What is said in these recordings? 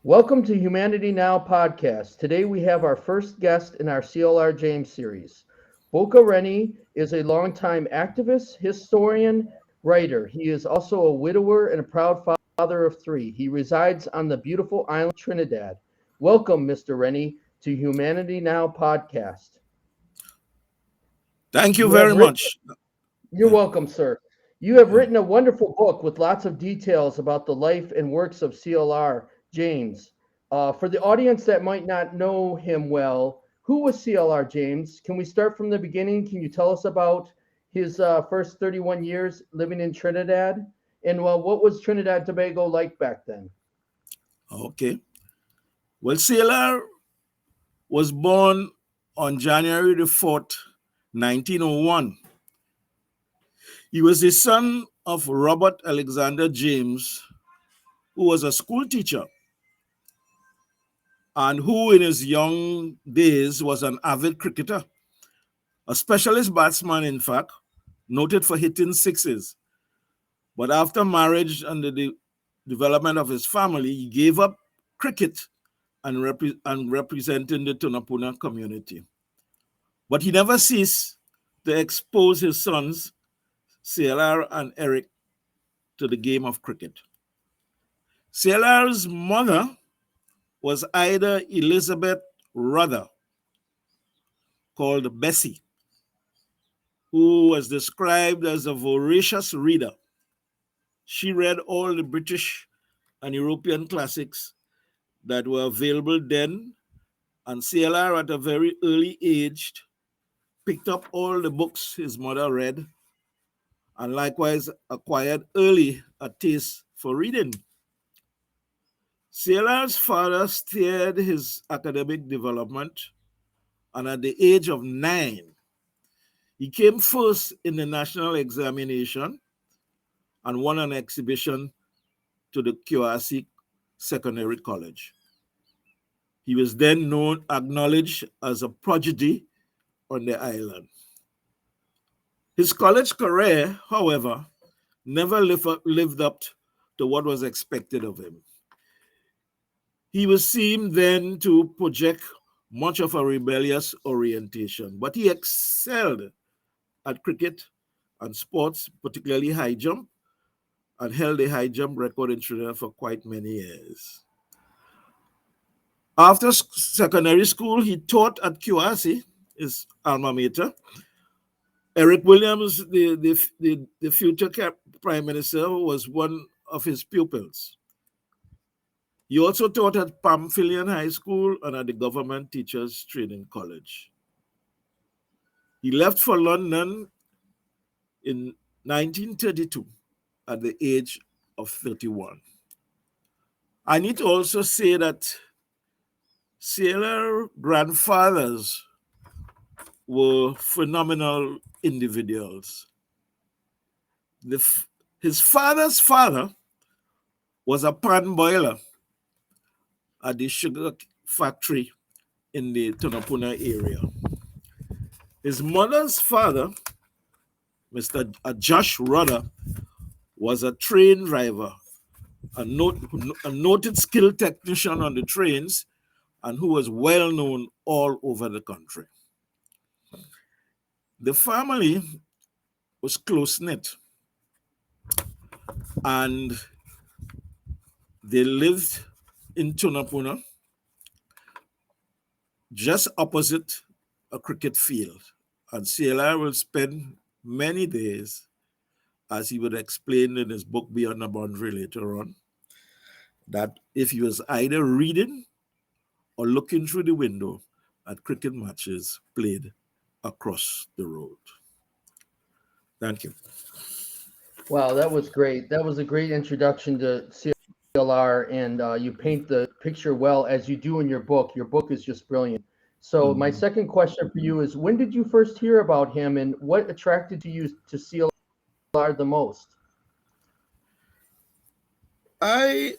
Welcome to Humanity Now podcast. Today we have our first guest in our CLR James series. Bukka Rennie is a longtime activist, historian, writer. He is also a widower and a proud father of three. He resides on the beautiful island of Trinidad. Welcome, Mr. Rennie, to Humanity Now podcast. Thank you You have very written, much. you're Yeah, welcome, sir. You have yeah. written a wonderful book with lots of details about the life and works of CLR James. For the audience that might not know him well, who was CLR James? Can we start from the beginning? Can you tell us about his first 31 years living in Trinidad? And what was Trinidad Tobago like back then? Okay. Well, CLR was born on January the 4th, 1901. He was the son of Robert Alexander James, who was a school teacher and who, in his young days, was an avid cricketer, a specialist batsman, in fact, noted for hitting sixes. But after marriage and the development of his family, he gave up cricket and representing the Tunapuna community. But he never ceased to expose his sons, CLR and Eric, to the game of cricket. CLR's mother was either Elizabeth Ruther, called Bessie, who was described as a voracious reader. She read all the British and European classics that were available then, and CLR at a very early age picked up all the books his mother read and likewise acquired early a taste for reading. CLR's father steered his academic development, and at the age of 9, he came first in the national examination and won an exhibition to the QRC Secondary College. He was then acknowledged as a prodigy on the island. His college career, however, never lived up to what was expected of him. He was seen then to project much of a rebellious orientation, but he excelled at cricket and sports, particularly high jump, and held a high jump record in Trinidad for quite many years. After secondary school, he taught at QRC, his alma mater. Eric Williams, the future prime minister, was one of his pupils. He also taught at Pamphilian High School and at the Government Teachers Training College. He left for London in 1932 at the age of 31. I need to also say that CLR grandfathers were phenomenal individuals. His father's father was a pan boiler at the sugar factory in the Tunapuna area. His mother's father, Mr. Josh Rudder, was a train driver, a noted skilled technician on the trains, and who was well known all over the country. The family was close knit, and they lived in Tunapuna, just opposite a cricket field. And CLR will spend many days, as he would explain in his book Beyond the Boundary later on, that if he was either reading or looking through the window at cricket matches played across the road. Thank you. Wow, that was great. That was a great introduction to CLR, and you paint the picture well as you do in your book. Your book is just brilliant. So, my Mhm. second question for you is when did you first hear about him and what attracted you to CLR the most? I,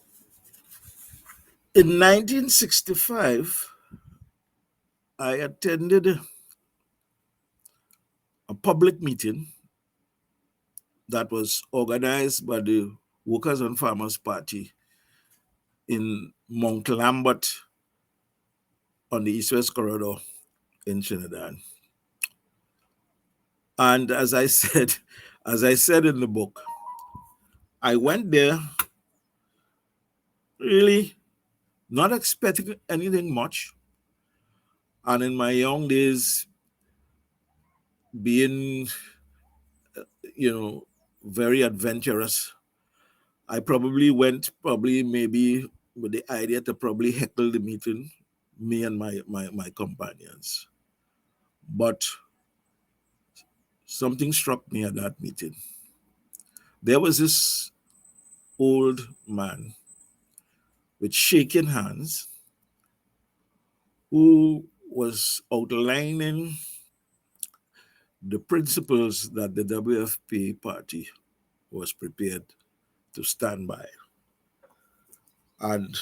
in 1965, I attended a public meeting that was organized by the Workers and Farmers Party in Mount Lambert on the East-West Corridor in Trinidad. And as I said in the book, I went there really not expecting anything much. And in my young days, being, very adventurous, I probably went maybe with the idea to probably heckle the meeting, me and my companions. But something struck me at that meeting. There was this old man with shaking hands who was outlining the principles that the WFP party was prepared to stand by. And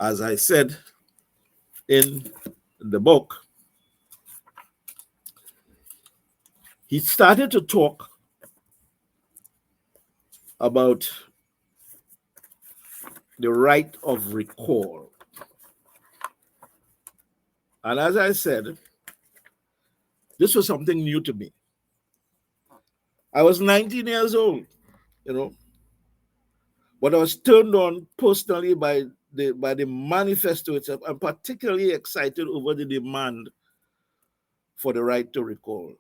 as I said in the book, he started to talk about the right of recall. And as I said, this was something new to me. I was 19 years old, but I was turned on personally by the manifesto itself. I'm particularly excited over the demand for the right to recall.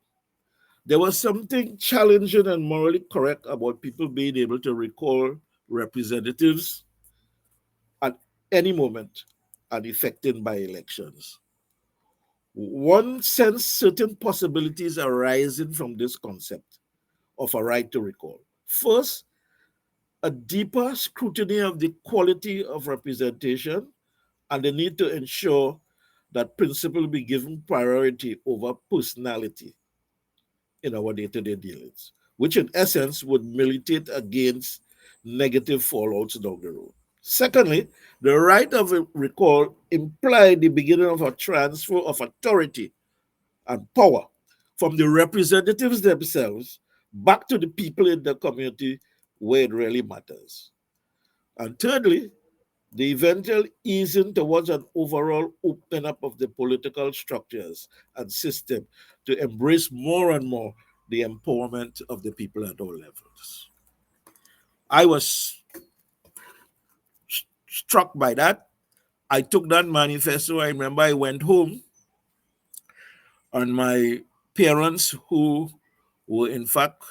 There was something challenging and morally correct about people being able to recall representatives at any moment and affected by elections. One sense certain possibilities arising from this concept of a right to recall. First, a deeper scrutiny of the quality of representation and the need to ensure that principle be given priority over personality in our day-to-day dealings, which in essence would militate against negative fallouts down the road. Secondly, the right of recall implied the beginning of a transfer of authority and power from the representatives themselves back to the people in the community where it really matters. And thirdly, the eventual easing towards an overall opening up of the political structures and system to embrace more and more the empowerment of the people at all levels. I was struck by that. I took that manifesto. I remember I went home and my parents, who were in fact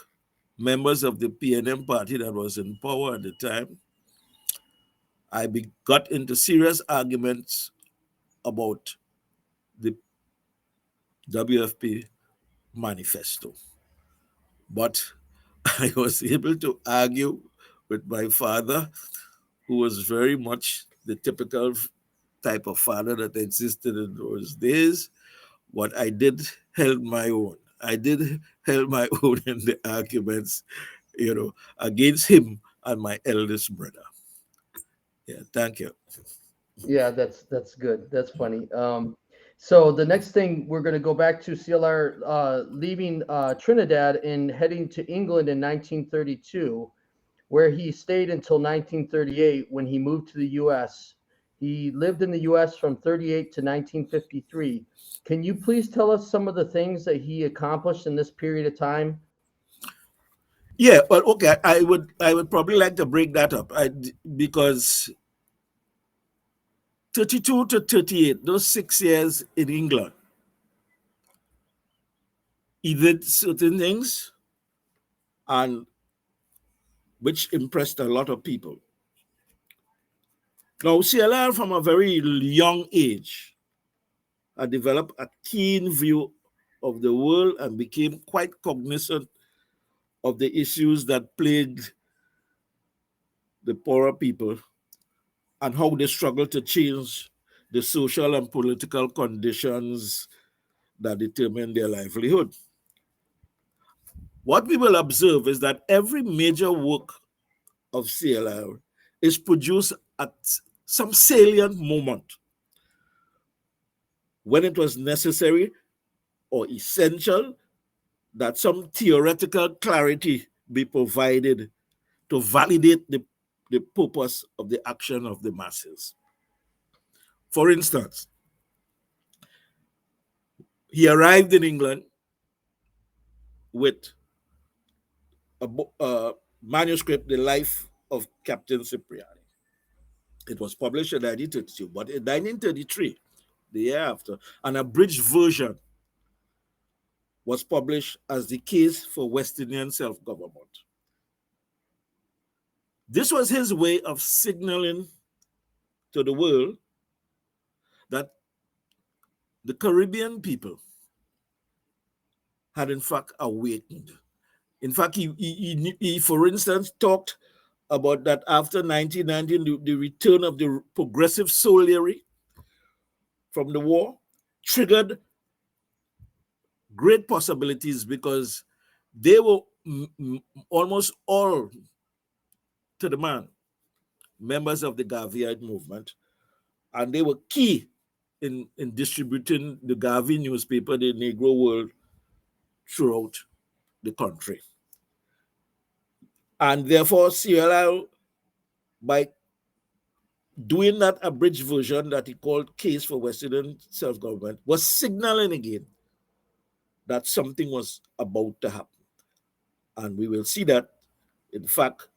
members of the PNM party that was in power at the time, got into serious arguments about the WFP manifesto. But I was able to argue with my father, who was very much the typical type of father that existed in those days. But I did held my own. I did held my own in the arguments, against him and my eldest brother. Yeah, thank you. Yeah, that's good. That's funny. So the next thing we're going to go back to CLR leaving Trinidad and heading to England in 1932, where he stayed until 1938 when he moved to the U.S. He lived in the U.S. from 38 to 1953. Can you please tell us some of the things that he accomplished in this period of time? Yeah, well, okay. I would probably like to break that up because 32 to 38, those 6 years in England, he did certain things and which impressed a lot of people. Now, CLR from a very young age had developed a keen view of the world and became quite cognizant of the issues that plagued the poorer people and how they struggled to change the social and political conditions that determine their livelihood. What we will observe is that every major work of CLR is produced at some salient moment when it was necessary or essential that some theoretical clarity be provided to validate the the purpose of the action of the masses. For instance, he arrived in England with a manuscript, The Life of Captain Cipriani. It was published in 1932, but in 1933, the year after, an abridged version was published as The Case for West Indian Self-Government. This was his way of signaling to the world that the Caribbean people had in fact awakened. In fact, he for instance, talked about that after 1919, the return of the progressive soldiery from the war triggered great possibilities because they were almost all, to the man, members of the Garveyite movement, and they were key in distributing the Garvey newspaper, the Negro World, throughout the country. And therefore, CLR, by doing that abridged version that he called Case for West Indian Self-Government, was signaling again that something was about to happen. And we will see that, in fact,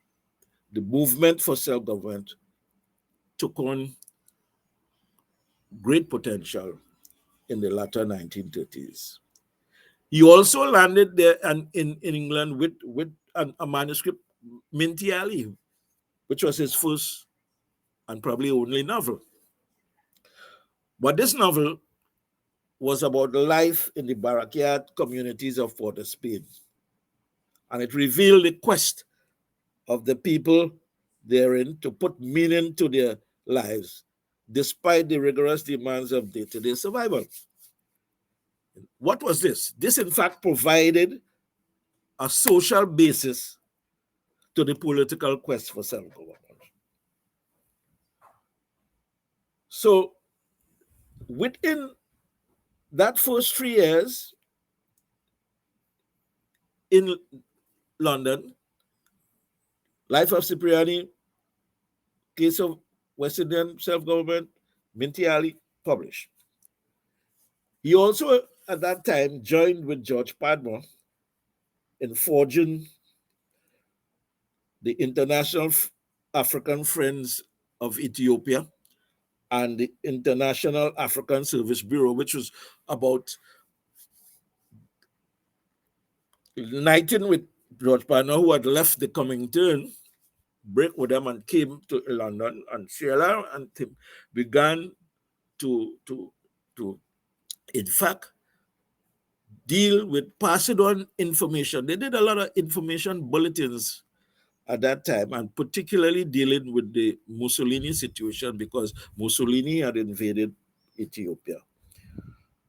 the movement for self-government took on great potential in the latter 1930s. He also landed there in England with a manuscript, Minty Alley, which was his first and probably only novel. But this novel was about life in the barrack communities of Port of Spain. And it revealed the quest of the people therein to put meaning to their lives, despite the rigorous demands of day-to-day survival. What was this? This, in fact, provided a social basis to the political quest for self-government. So, within that first 3 years in London, Life of Cipriani, Case of West Indian Self-Government, Minty Alley, published. He also, at that time, joined with George Padmore in forging the International African Friends of Ethiopia and the International African Service Bureau, which was about uniting with George Padmore, who had left the Comintern, break with them and came to London, and CLR and Tim began to in fact deal with passing on information. They did a lot of information bulletins at that time, and particularly dealing with the Mussolini situation, because Mussolini had invaded Ethiopia.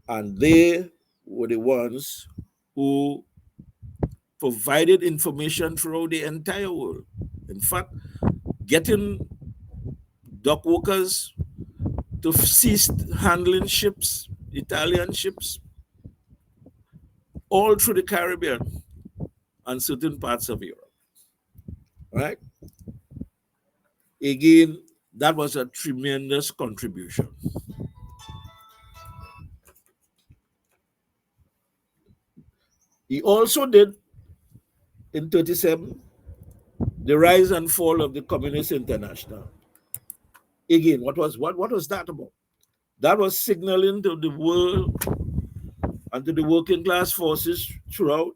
And they were the ones who provided information throughout the entire world. In fact, getting dock workers to cease handling ships, Italian ships, all through the Caribbean and certain parts of Europe. Right? Again, that was a tremendous contribution. He also did, in 1937, the rise and fall of the Communist International. Again, what was that about? That was signaling to the world and to the working class forces throughout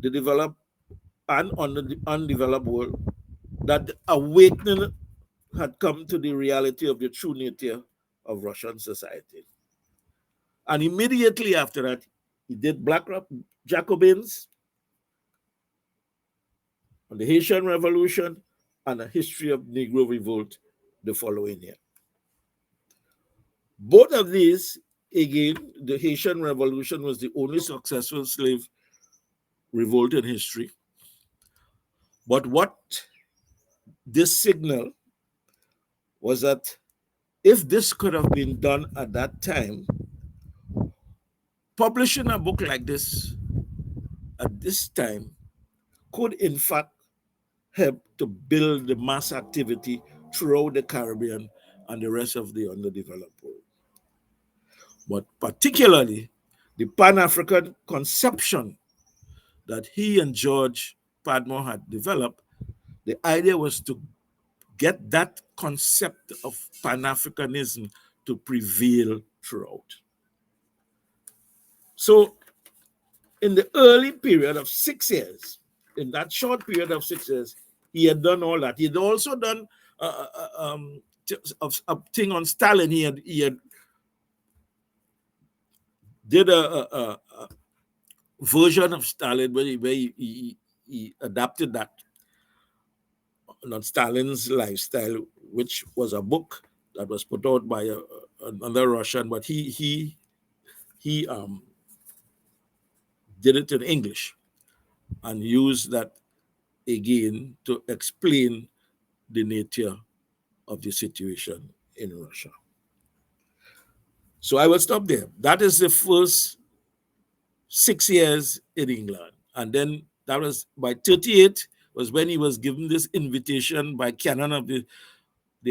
the developed and the undeveloped world that the awakening had come to the reality of the true nature of Russian society. And immediately after that, he did Black Jacobins, on the Haitian Revolution, and a history of Negro revolt the following year. Both of these, again, the Haitian Revolution was the only successful slave revolt in history. But what this signal was that if this could have been done at that time, publishing a book like this at this time could in fact helped to build the mass activity throughout the Caribbean and the rest of the underdeveloped world. But particularly, the Pan-African conception that he and George Padmore had developed, the idea was to get that concept of Pan-Africanism to prevail throughout. So in the early period of 6 years, in that short period of 6 years, he had done all that. He had also done a thing on Stalin. He had did a version of Stalin where he adapted that on Stalin's lifestyle, which was a book that was put out by another Russian, but he did it in English and used that again to explain the nature of the situation in Russia. So I will stop there. That is the first 6 years in England. And then that was by 38 was when he was given this invitation by canon of the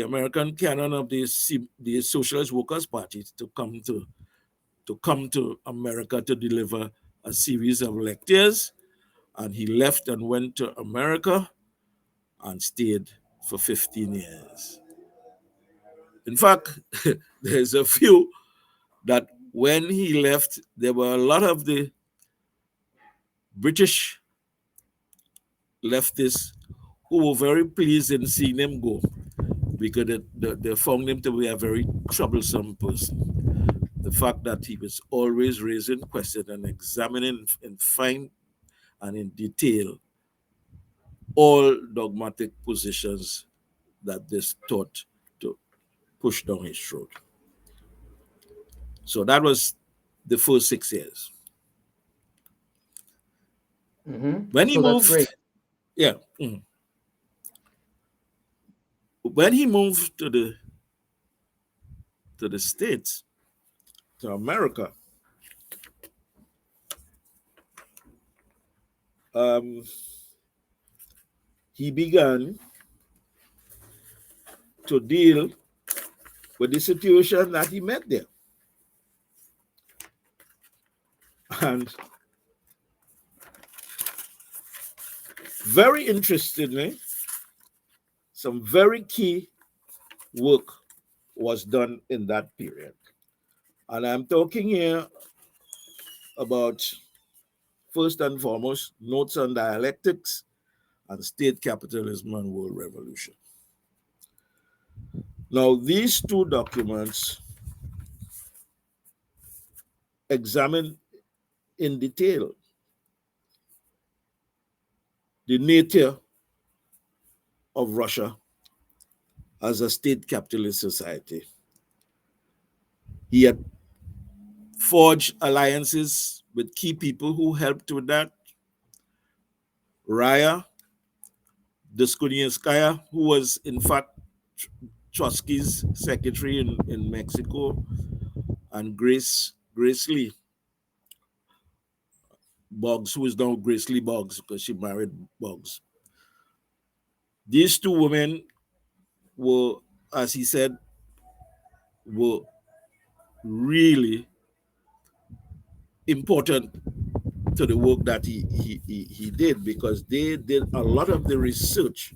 American canon of the Socialist Workers' Party to come to America to deliver a series of lectures. And he left and went to America and stayed for 15 years. In fact, there's a few that when he left, there were a lot of the British leftists who were very pleased in seeing him go because they found him to be a very troublesome person. The fact that he was always raising questions and examining in fine and in detail all dogmatic positions that they thought to push down his throat. So that was the first 6 years. Mm-hmm. When he So that's moved, great. yeah, when he moved to the States, to America, he began to deal with the situation that he met there. And very interestingly, some very key work was done in that period. And I'm talking here about, first and foremost, Notes on Dialectics and State Capitalism and World Revolution. Now, these two documents examine in detail the nature of Russia as a state capitalist society. He had forged alliances with key people who helped with that. Raya Deskunievskaya, who was in fact Trotsky's secretary in Mexico, and Grace Lee Boggs, who is now Grace Lee Boggs because she married Boggs. These two women were, as he said, were really important to the work that he did, because they did a lot of the research,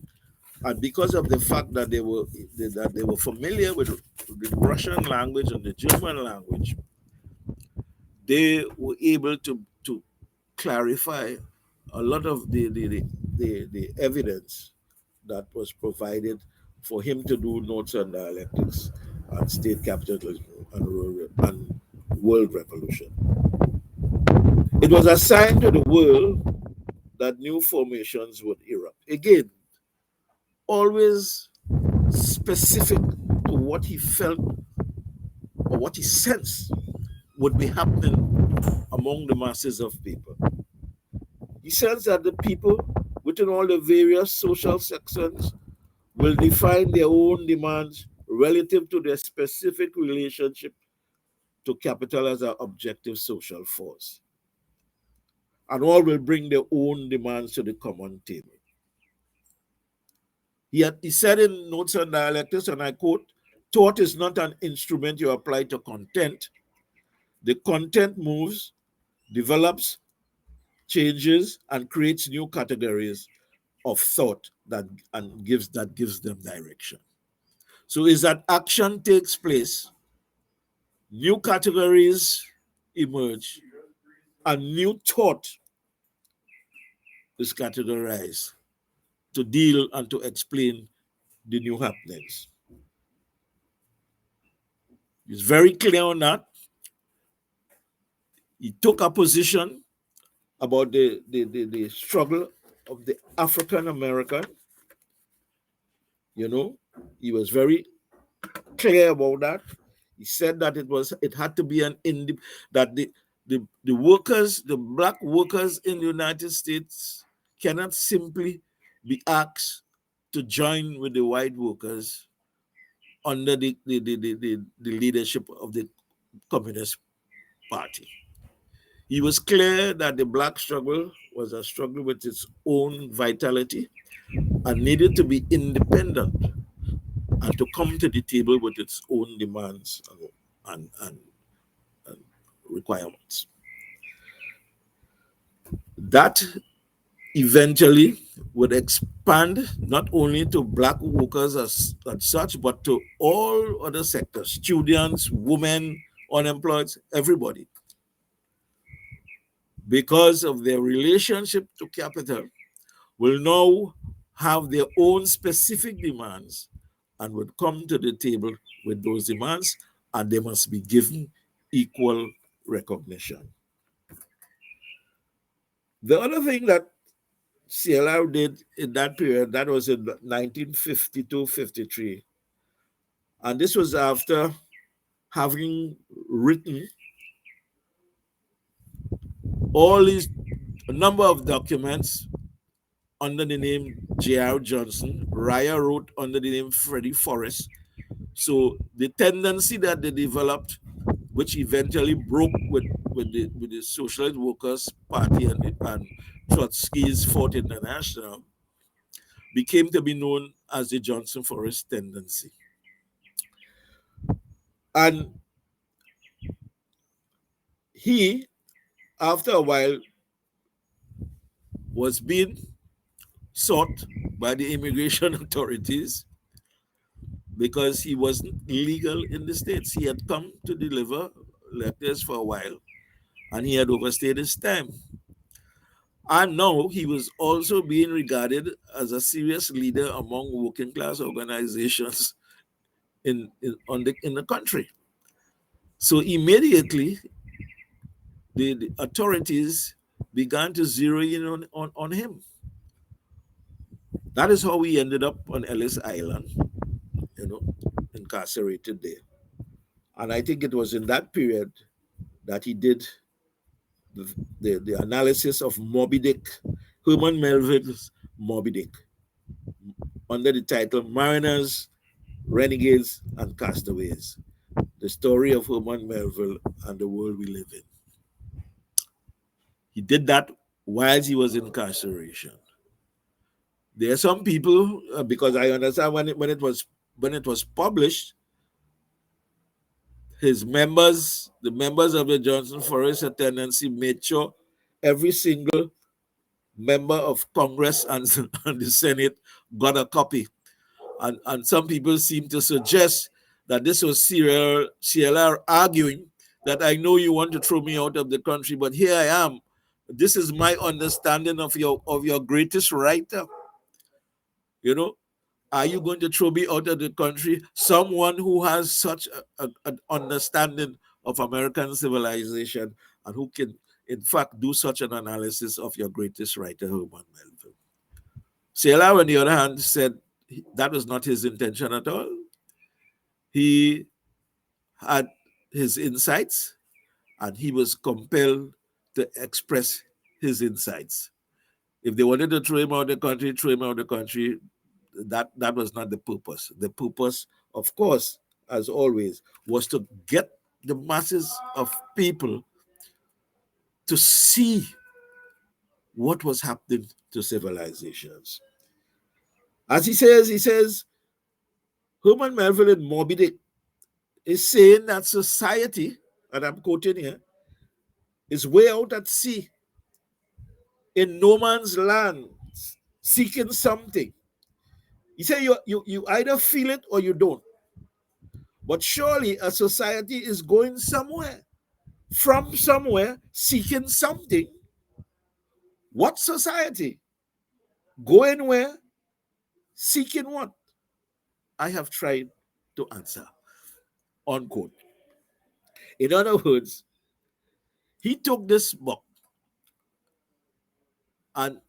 and because of the fact that they were familiar with the Russian language and the German language, they were able to clarify a lot of the evidence that was provided for him to do Notes on Dialectics and State Capitalism and World Revolution. It was a sign to the world that new formations would erupt. Again, always specific to what he felt or what he sensed would be happening among the masses of people. He says that the people within all the various social sections will define their own demands relative to their specific relationship to capital as an objective social force. And all will bring their own demands to the common table. He said in Notes on Dialectics, and I quote, "Thought is not an instrument you apply to content. The content moves, develops, changes, and creates new categories of thought that gives them direction." So is that action takes place, new categories emerge, and new thought is categorized to deal and to explain the new happenings. He's very clear on that. He took a position about the struggle of the African American. You know, he was very clear about that. He said that it had to be that the workers, the black workers in the United States cannot simply be asked to join with the white workers under the leadership of the Communist Party. He was clear that the black struggle was a struggle with its own vitality and needed to be independent and to come to the table with its own demands and requirements. That eventually would expand not only to black workers as such, but to all other sectors, students, women, unemployed, everybody. Because of their relationship to capital, will now have their own specific demands and would come to the table with those demands, and they must be given equal recognition. The other thing that CLR did in that period, that was in 1952-53, and this was after having written all these a number of documents under the name J.R. Johnson. Raya wrote under the name Freddie Forrest. So the tendency that they developed, which eventually broke with the Socialist Workers' Party and Trotsky's Fourth International, became to be known as the Johnson Forrest tendency. And he, after a while, was being sought by the immigration authorities because he wasn't legal in the States. He had come to deliver letters for a while and he had overstayed his time. And now he was also being regarded as a serious leader among working class organizations in the country. So immediately, the authorities began to zero in on him. That is how he ended up on Ellis Island, incarcerated there. And I think it was in that period that he did the analysis of Moby Dick, Herman Melville's Moby Dick, under the title Mariners, Renegades, and Castaways, the story of Herman Melville and the world we live in. He did that while he was in incarceration. There are some people, because I understand when it was published, his members, the members of the Johnson Forrest tendency, made sure every single member of Congress and the Senate got a copy. And some people seem to suggest that this was CLR arguing that I know you want to throw me out of the country, but here I am. This is my understanding of your greatest writer. Are you going to throw me out of the country? Someone who has such an understanding of American civilization and who can, in fact, do such an analysis of your greatest writer, Herman Melville. CLR, on the other hand, said that was not his intention at all. He had his insights and he was compelled to express his insights. If they wanted to throw him out of the country, throw him out of the country. That was not the purpose. The purpose, of course, as always, was to get the masses of people to see what was happening to civilizations. As he says, Herman Melville in Moby Dick is saying that society, and I'm quoting here, is way out at sea in no man's land, seeking something. He said you either feel it or you don't. But surely a society is going somewhere, from somewhere, seeking something. What society? Going where? Seeking what? I have tried to answer. Unquote. In other words, he took this book and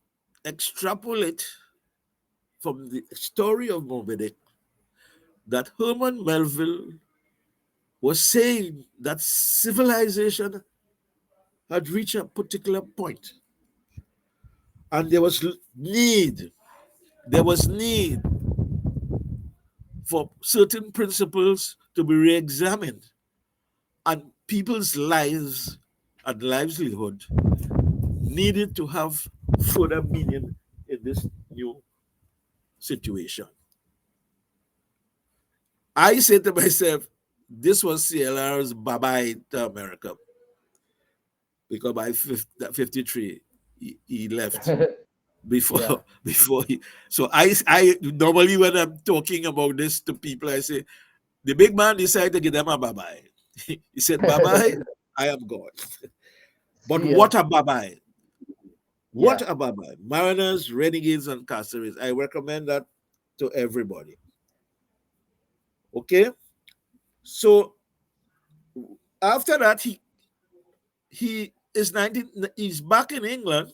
extrapolate from the story of Moby Dick that Herman Melville was saying that civilization had reached a particular point and there was need for certain principles to be re-examined, and people's lives and livelihood needed to have further meaning in this new situation. I said to myself, this was CLR's bye-bye to America, because by 53, he left before Yeah. before he. So I normally, when I'm talking about this to people, I say the big man decided to give them a bye-bye. He said, bye-bye, I am gone. But See ya. what a bye-bye. What Yeah. a bye-bye. Mariners, renegades, and castaways. I recommend that to everybody. Okay? So after that, he's back in England.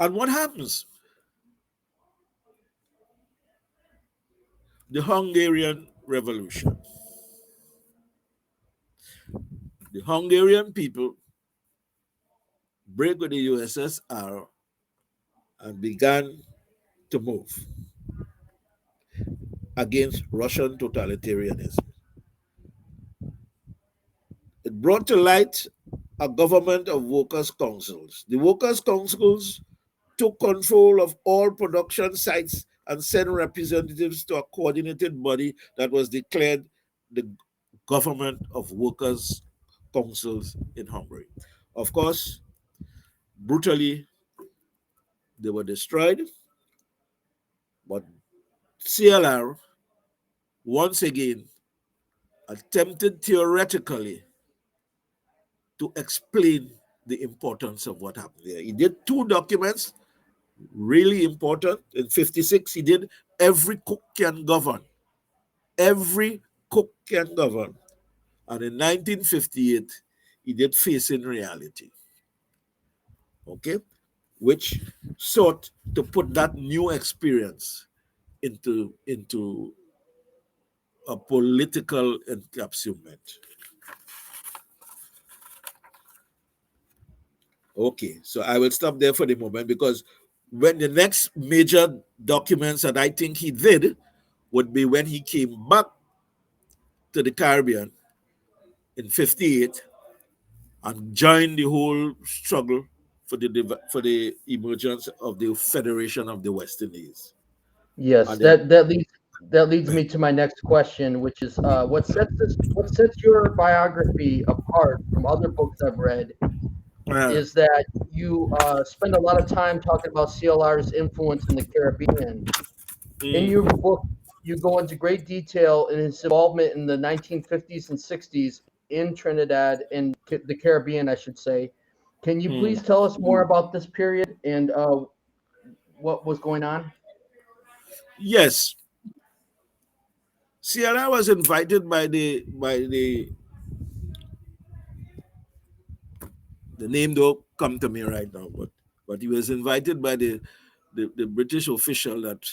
And what happens? The Hungarian Revolution. The Hungarian people break with the USSR and began to move against Russian totalitarianism. It brought to light a government of workers' councils. The workers' councils took control of all production sites and sent representatives to a coordinated body that was declared the government of workers' councils in Hungary. Of course, brutally, they were destroyed, but CLR once again attempted theoretically to explain the importance of what happened there. He did two documents, really important. In 56, he did Every Cook Can Govern. Every Cook Can Govern. And in 1958, he did Facing Reality. Okay? Which sought to put that new experience into a political encapsulation. Okay, so I will stop there for the moment, because when the next major documents that I think he did would be when he came back to the Caribbean in 58 and joined the whole struggle for the emergence of the Federation of the West Indies. Yes, And then that leads me to my next question, which is what sets your biography apart from other books I've read uh, is that you spend a lot of time talking about CLR's influence in the Caribbean. In your mm, book, you go into great detail in his involvement in the 1950s and 60s in Trinidad and the Caribbean, I should say. Can you mm. please tell us more about this period and what was going on? Yes, CLR was invited by the name don't come to me right now, but he was invited by the British official that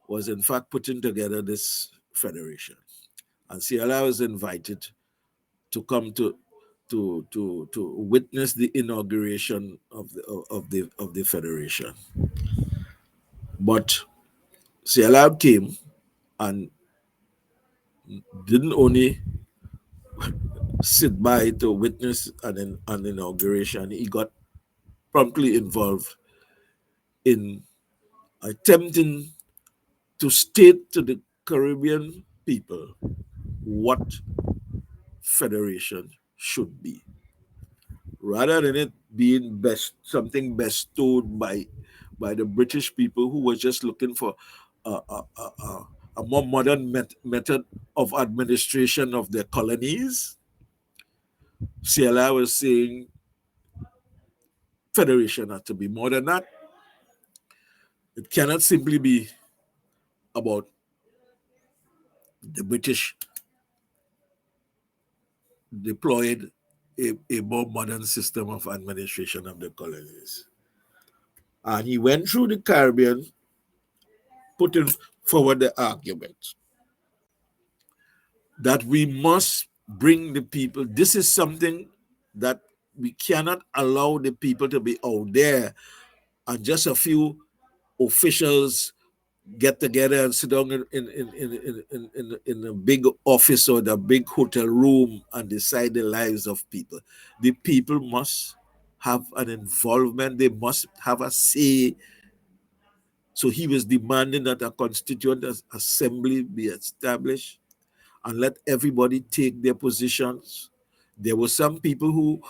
was in fact putting together this federation. And CLR was invited to come to witness the inauguration of the federation. But CLR came and didn't only sit by to witness an inauguration, he got promptly involved in attempting to state to the Caribbean people what federation should be, rather than it being something bestowed by the British people who were just looking for a more modern method of administration of their colonies. CLR was saying federation had to be more than that. It cannot simply be about the British deployed a more modern system of administration of the colonies. And he went through the Caribbean, putting forward the argument that we must bring the people. This is something that we cannot allow the people to be out there and just a few officials get together and sit down in a big office or the big hotel room and decide the lives of people. The people must have an involvement. They must have a say. So he was demanding that a constituent assembly be established and let everybody take their positions. There were some people who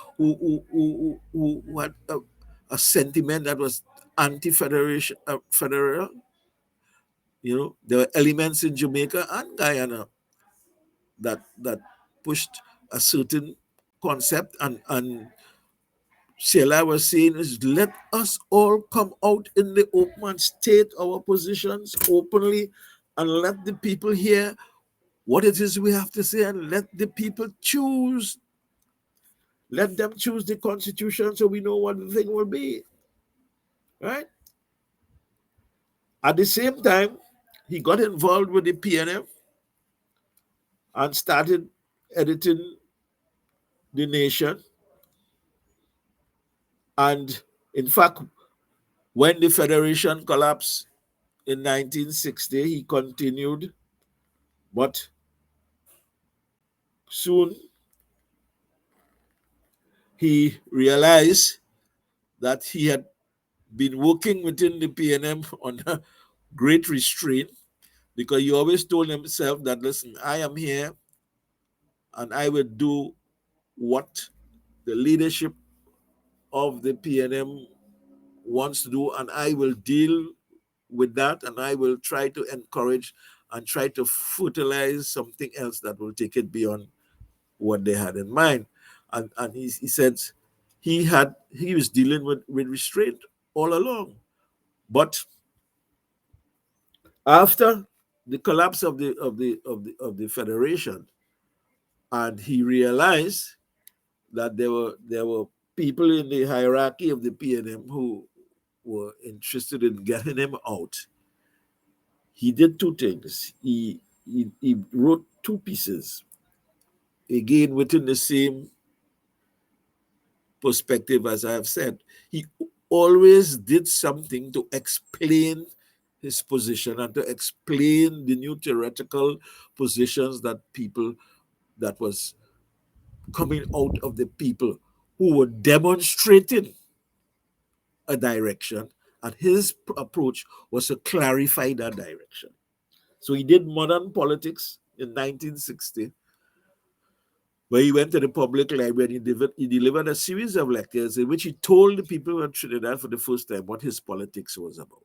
had a sentiment that was anti-federation, federal. You know, there were elements in Jamaica and Guyana that pushed a certain concept, and Sheila was saying is let us all come out in the open and state our positions openly and let the people hear what it is we have to say and let the people choose. Let them choose the constitution so we know what the thing will be. Right? At the same time, he got involved with the PNM and started editing the Nation. And in fact, when the Federation collapsed in 1960, he continued, but soon he realized that he had been working within the PNM under great restraint because he always told himself that, listen, I am here and I will do what the leadership of the PNM wants to do, and I will deal with that, and I will try to encourage and try to fertilize something else that will take it beyond what they had in mind. And he said he was dealing with restraint all along. But after the collapse of the federation, and he realized that there were people in the hierarchy of the PNM who were interested in getting him out. He did two things. He wrote two pieces, again within the same perspective as I have said. He always did something to explain his position and to explain the new theoretical positions that was coming out of the people who were demonstrating a direction, and his approach was to clarify that direction. So he did modern politics in 1960, where he went to the public library and he delivered a series of lectures in which he told the people of Trinidad for the first time what his politics was about,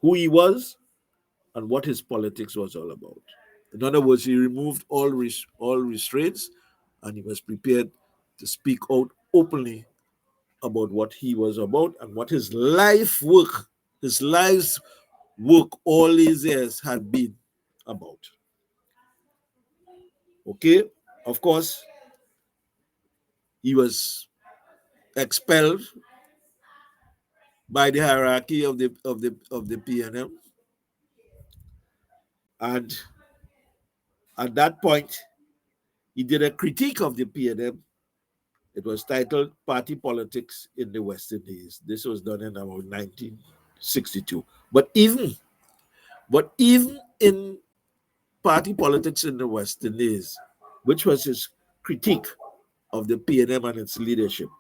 who he was, and what his politics was all about. In other words, he removed all restraints, and he was prepared to speak out openly about what he was about and what his life's work all these years had been about. Okay, of course, he was expelled by the hierarchy of the PNM, and at that point, he did a critique of the PNM. It was titled "Party Politics in the West Indies." This was done in about 1962. But even in Party Politics in the West Indies, which was his critique of the PNM and its leadership,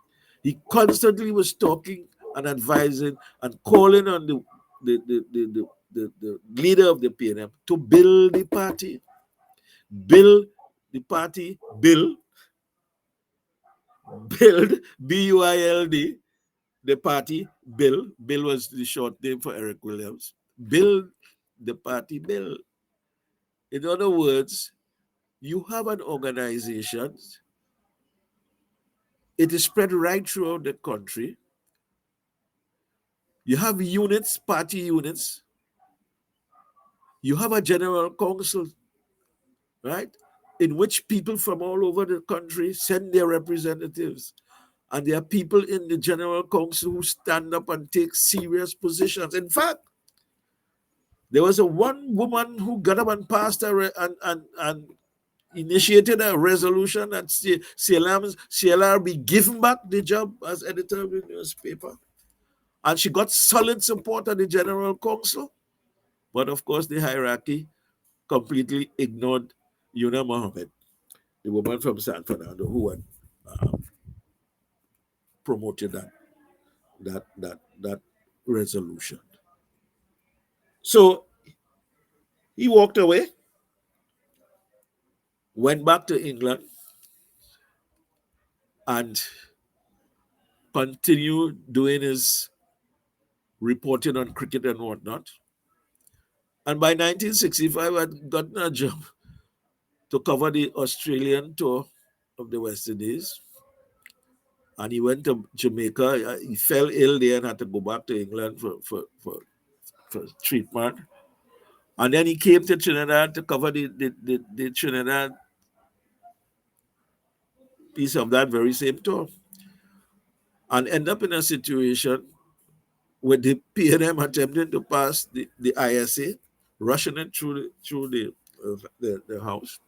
he constantly was talking and advising and calling on the the leader of the PNM to build the party, build the party, build BUILD, the party, Bill. Bill was the short name for Eric Williams. Build the party, Bill. In other words, you have an organization, it is spread right throughout the country. You have units, party units. You have a general council, right? In which people from all over the country send their representatives. And there are people in the general council who stand up and take serious positions. In fact, there was a one woman who got up and passed and initiated a resolution that CLR be given back the job as editor of the newspaper. And she got solid support of the general council. But of course, the hierarchy completely ignored Yuna Mohammed, the woman from San Fernando who had promoted that resolution. So he walked away, went back to England, and continued doing his reporting on cricket and whatnot. And by 1965, I had gotten a job to cover the Australian tour of the West Indies. And he went to Jamaica. He fell ill there and had to go back to England for treatment. And then he came to Trinidad to cover the Trinidad piece of that very same tour. And end up in a situation with the PNM attempting to pass the ISA, rushing it through the house.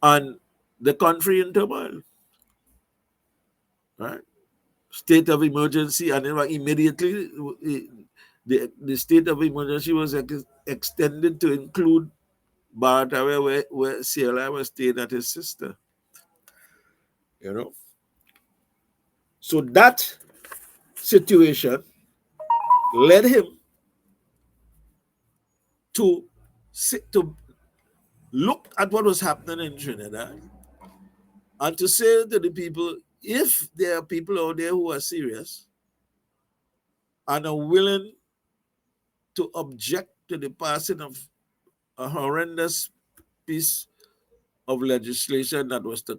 And the country in turmoil, right? State of emergency, and then immediately the state of emergency was extended to include Baratawe, where CLR was staying at his sister. You know, so that situation led him to look at what was happening in Trinidad and to say to the people, if there are people out there who are serious and are willing to object to the passing of a horrendous piece of legislation that was to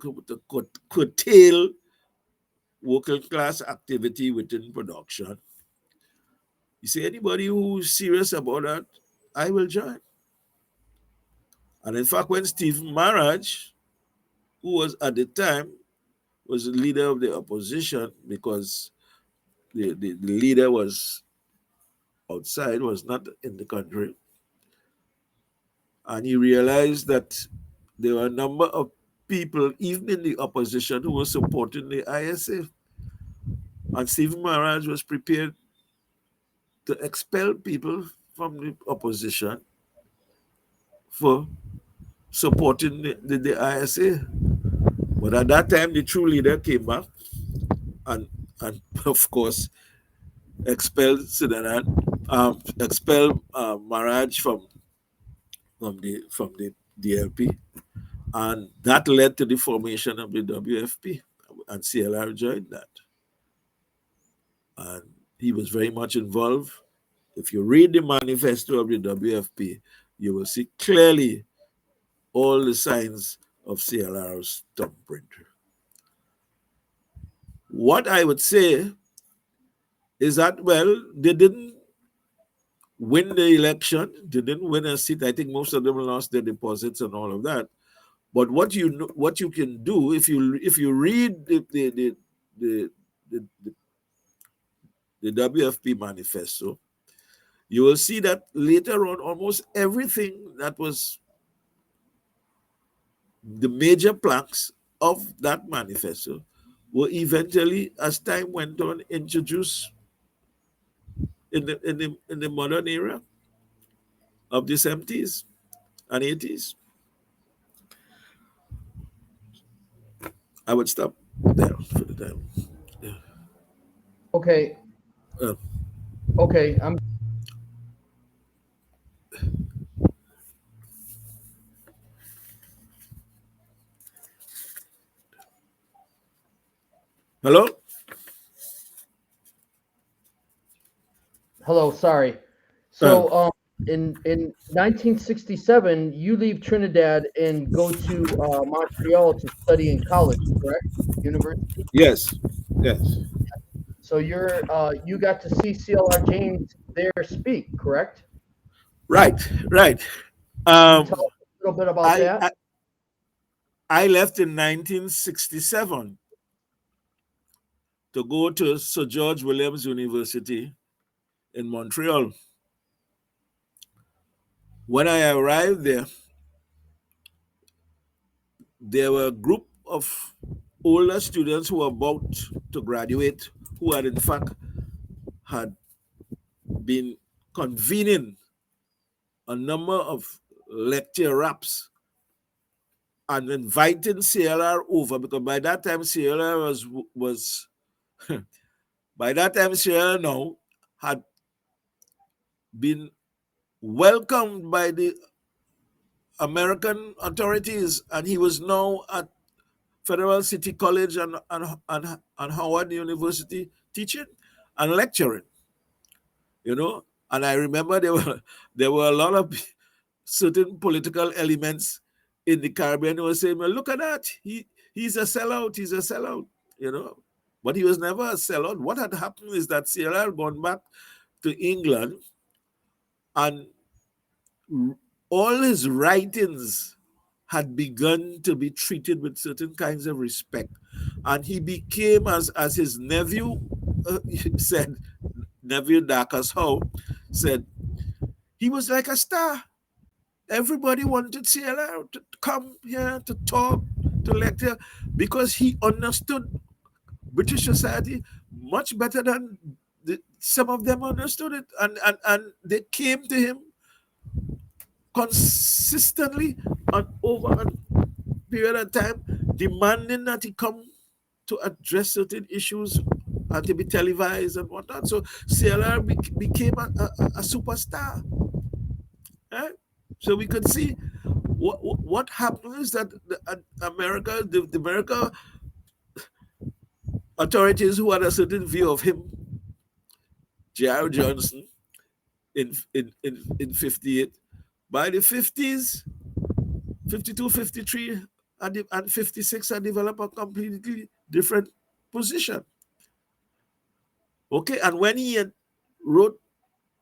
curtail working class activity within production, you see, anybody who's serious about that, I will join. And in fact, when Stephen Maraj, who was at the time was the leader of the opposition, because the leader was outside, was not in the country, and he realized that there were a number of people, even in the opposition, who were supporting the ISA. And Stephen Maraj was prepared to expel people from the opposition for supporting the ISA. But at that time, the true leader came back and of course, expelled Sudan, expelled Maraj from the DLP, and that led to the formation of the WFP, and CLR joined that. And he was very much involved. If you read the manifesto of the WFP, you will see clearly all the signs of CLR's thumbprint. What I would say is that, well, they didn't win the election, they didn't win a seat. I think most of them lost their deposits and all of that. But what you can do if you read the WFP manifesto, you will see that later on, almost everything that was the major planks of that manifesto were eventually, as time went on, introduced in the modern era of the 70s and 80s. I would stop there for the time. Yeah. Okay. Uh, Okay, I'm Hello? hello, sorry. Uh, So in 1967, you leave Trinidad and go to Montreal to study in college, correct? University. yes, yes. So you got to see CLR James there speak, correct? Right, right. Can you tell Um, us a little bit about I, that? I I left in 1967 to go to Sir George Williams University in Montreal. When I arrived there, there were a group of older students who were about to graduate, who had in fact had been convening a number of lecture wraps and inviting CLR over, because by that time CLR was by that time CLR now had been welcomed by the American authorities, and he was now at Federal City College and Howard University teaching and lecturing, you know. And I remember there were a lot of certain political elements in the Caribbean who were saying, well, look at that. He's a sellout, he's a sellout, you know. But he was never a sellout. What had happened is that CLR had gone back to England, and all his writings had begun to be treated with certain kinds of respect. And he became, as his nephew said, nephew Darkus Howe said, he was like a star. Everybody wanted CLR to come here to talk, to lecture, because he understood British society much better than some of them understood it. And they came to him consistently and over a period of time, demanding that he come to address certain issues and to be televised and whatnot. So CLR became a superstar. Right? So we could see what happened is that the America authorities who had a certain view of him, J.R. Johnson, in 58, by the 50s, 52, 53, and 56, I developed a completely different position. Okay, and when he had wrote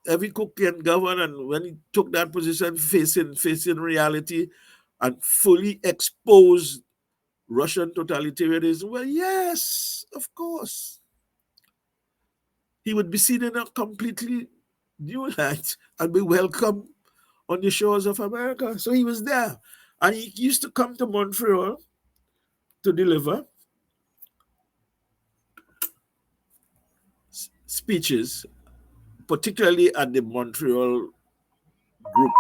Every Cook Can Govern, and when he took that position, facing reality and fully exposed Russian totalitarianism, well, yes, of course, he would be seen in a completely new light and be welcomed on the shores of America. So he was there. And he used to come to Montreal to deliver speeches, particularly at the Montreal group,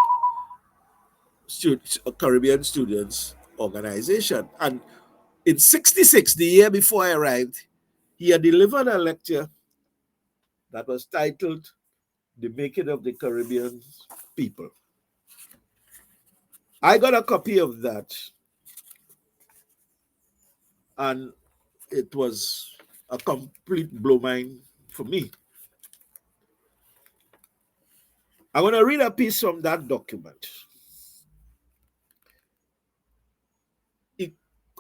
Caribbean Students Organization. And in 66, the year before I arrived, he had delivered a lecture that was titled The Making of the Caribbean People. I got a copy of that, and it was a complete blow mind for me. I'm going to read a piece from that document.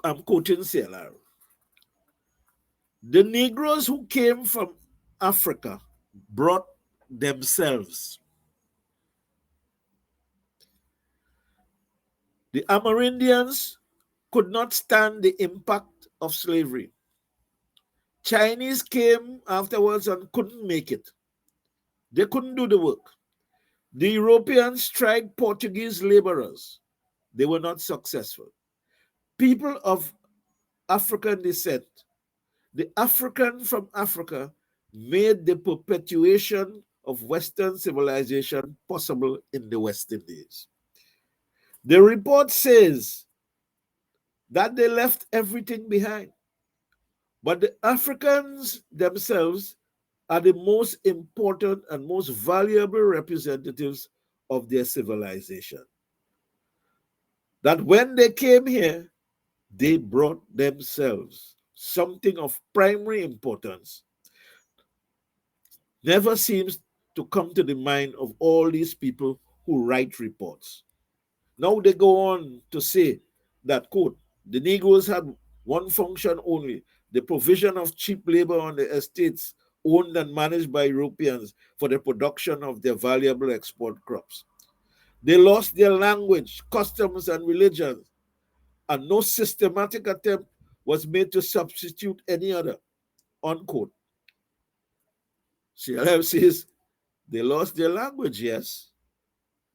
I'm quoting CLR. The Negroes who came from Africa brought themselves. The Amerindians could not stand the impact of slavery. Chinese came afterwards and couldn't make it. They couldn't do the work. The Europeans tried Portuguese laborers. They were not successful. People of African descent, the African from Africa, made the perpetuation of Western civilization possible in the West Indies. The report says that they left everything behind, but the Africans themselves are the most important and most valuable representatives of their civilization. That when they came here, they brought themselves something of primary importance. Never seems to come to the mind of all these people who write reports. Now they go on to say that, quote, the Negroes had one function only, the provision of cheap labor on the estates owned and managed by Europeans for the production of their valuable export crops. They lost their language, customs, and religion, and no systematic attempt was made to substitute any other, unquote. CLR says they lost their language, yes,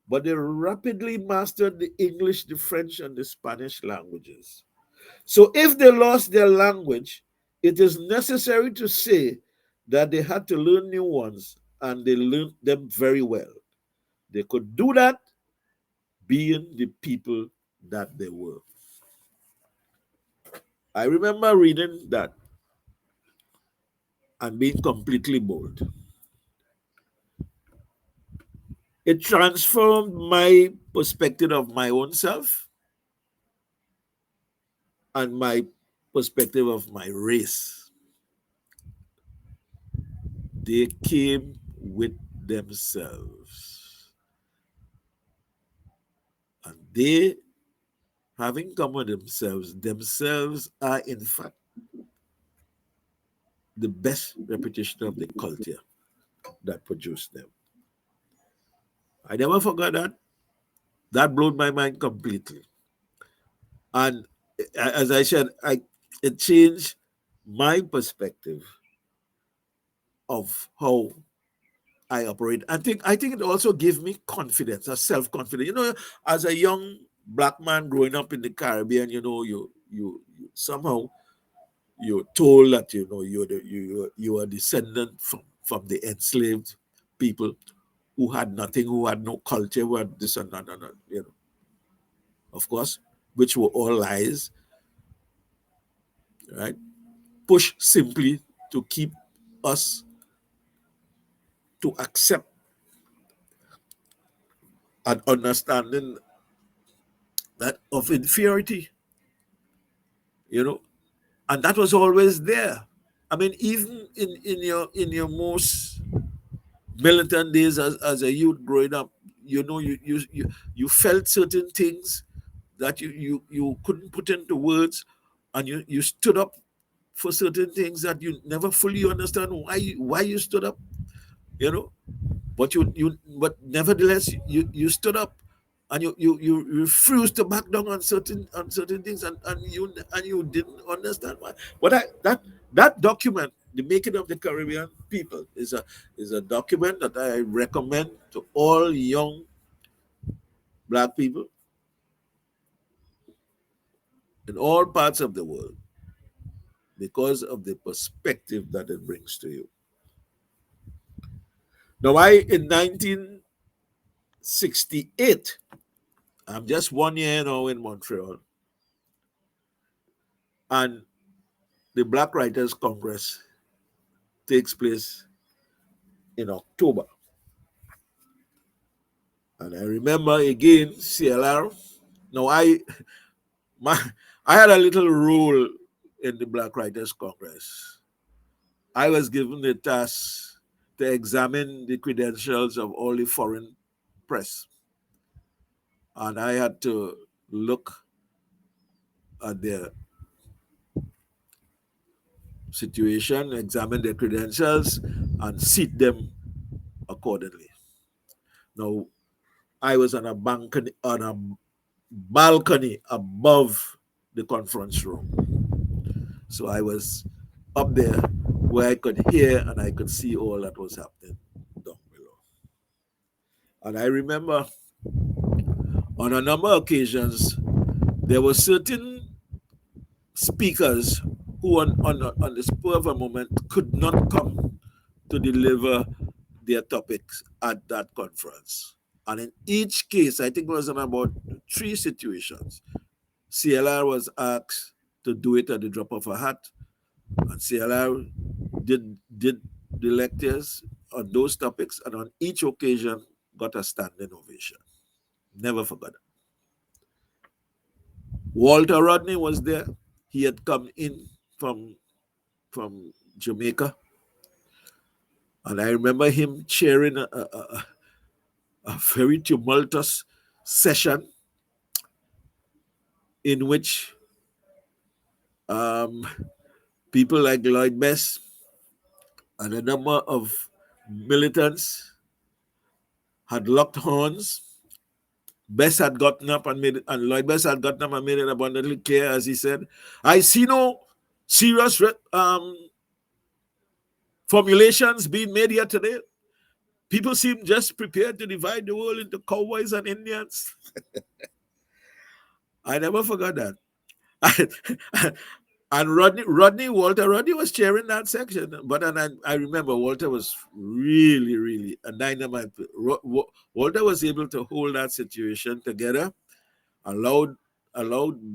but they rapidly mastered the English, the French, and the Spanish languages. So if they lost their language, it is necessary to say that they had to learn new ones, and they learned them very well. They could do that being the people that they were. I remember reading that and being completely bold. It transformed my perspective of my own self and my perspective of my race. They came with themselves. And they, having come with themselves are in fact the best reputation of the culture that produced them. I never forgot that. That blew my mind completely. And as I said, it changed my perspective of how I operate. I think it also gave me confidence, a self-confidence. As a young black man growing up in the Caribbean, you somehow you're told that you are a descendant from the enslaved people who had nothing, who had no culture, who had this and that, of course, which were all lies, right? Push simply to keep us to accept an understanding that of inferiority, you know, and that was always there. I mean, even in your most militant days as a youth growing up, you felt certain things that you couldn't put into words, and you stood up for certain things that you never fully understand why you stood up, you know. But nevertheless you stood up, and you refused to back down on certain things, and you didn't understand why. But that document, the making of the Caribbean people, is a document that I recommend to all young black people in all parts of the world because of the perspective that it brings to you. Now, in 1968, I'm just 1 year now in Montreal, and the Black Writers Congress takes place in October. And I remember again CLR. Now my I had a little role in the Black Writers Congress. I was given the task to examine the credentials of all the foreign press. And I had to look at their situation, examine their credentials, and seat them accordingly. Now, I was on a balcony above the conference room. So I was up there where I could hear and I could see all that was happening down below. And I remember on a number of occasions, there were certain speakers who, on the spur of a moment, could not come to deliver their topics at that conference. And in each case, I think it was in about 3 situations, CLR was asked to do it at the drop of a hat, and CLR did the lectures on those topics, and on each occasion got a standing ovation. Never forgot it. Walter Rodney was there. He had come in from Jamaica, and I remember him chairing a very tumultuous session in which um, people like Lloyd Bess and a number of militants had locked horns. Bess had gotten up and made it, and Lloyd Bess had gotten up and made it abundantly clear, as he said, I see no serious formulations being made here today. People seem just prepared to divide the world into cowboys and Indians. I never forgot that. And Walter Rodney was chairing that section. But I remember Walter was really, really a dynamite. Walter was able to hold that situation together, allowed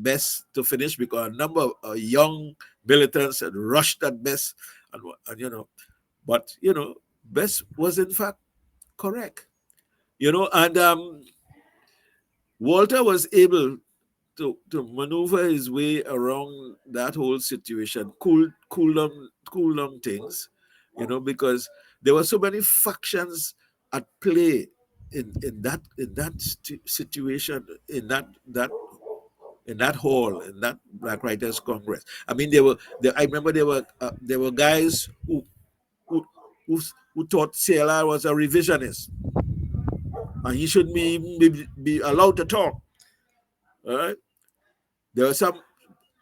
Bess to finish because a number of young militants had rushed at Bess. And but, Bess was in fact correct. And Walter was able to maneuver his way around that whole situation, cool down things, because there were so many factions at play in that situation, in that hall, in that Black Writers Congress. I mean, I remember there were guys who who thought CLR was a revisionist and he shouldn't be allowed to talk. All right. There were some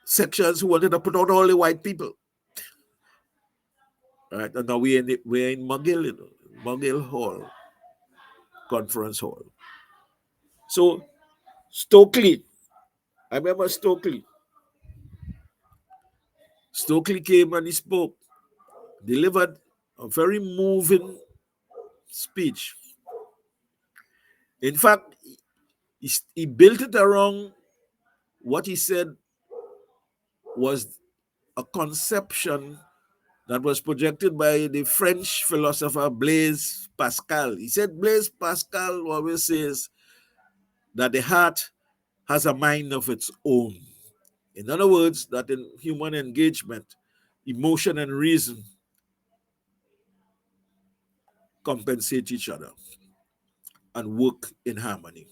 sections who wanted to put out all the white people. All right. And now we're in McGill, McGill Hall, Conference Hall. So Stokely, I remember Stokely. Stokely came and he spoke, delivered a very moving speech. In fact, he built it around what he said was a conception that was projected by the French philosopher Blaise Pascal. He said Blaise Pascal always says that the heart has a mind of its own. In other words, that in human engagement, emotion and reason compensate each other and work in harmony.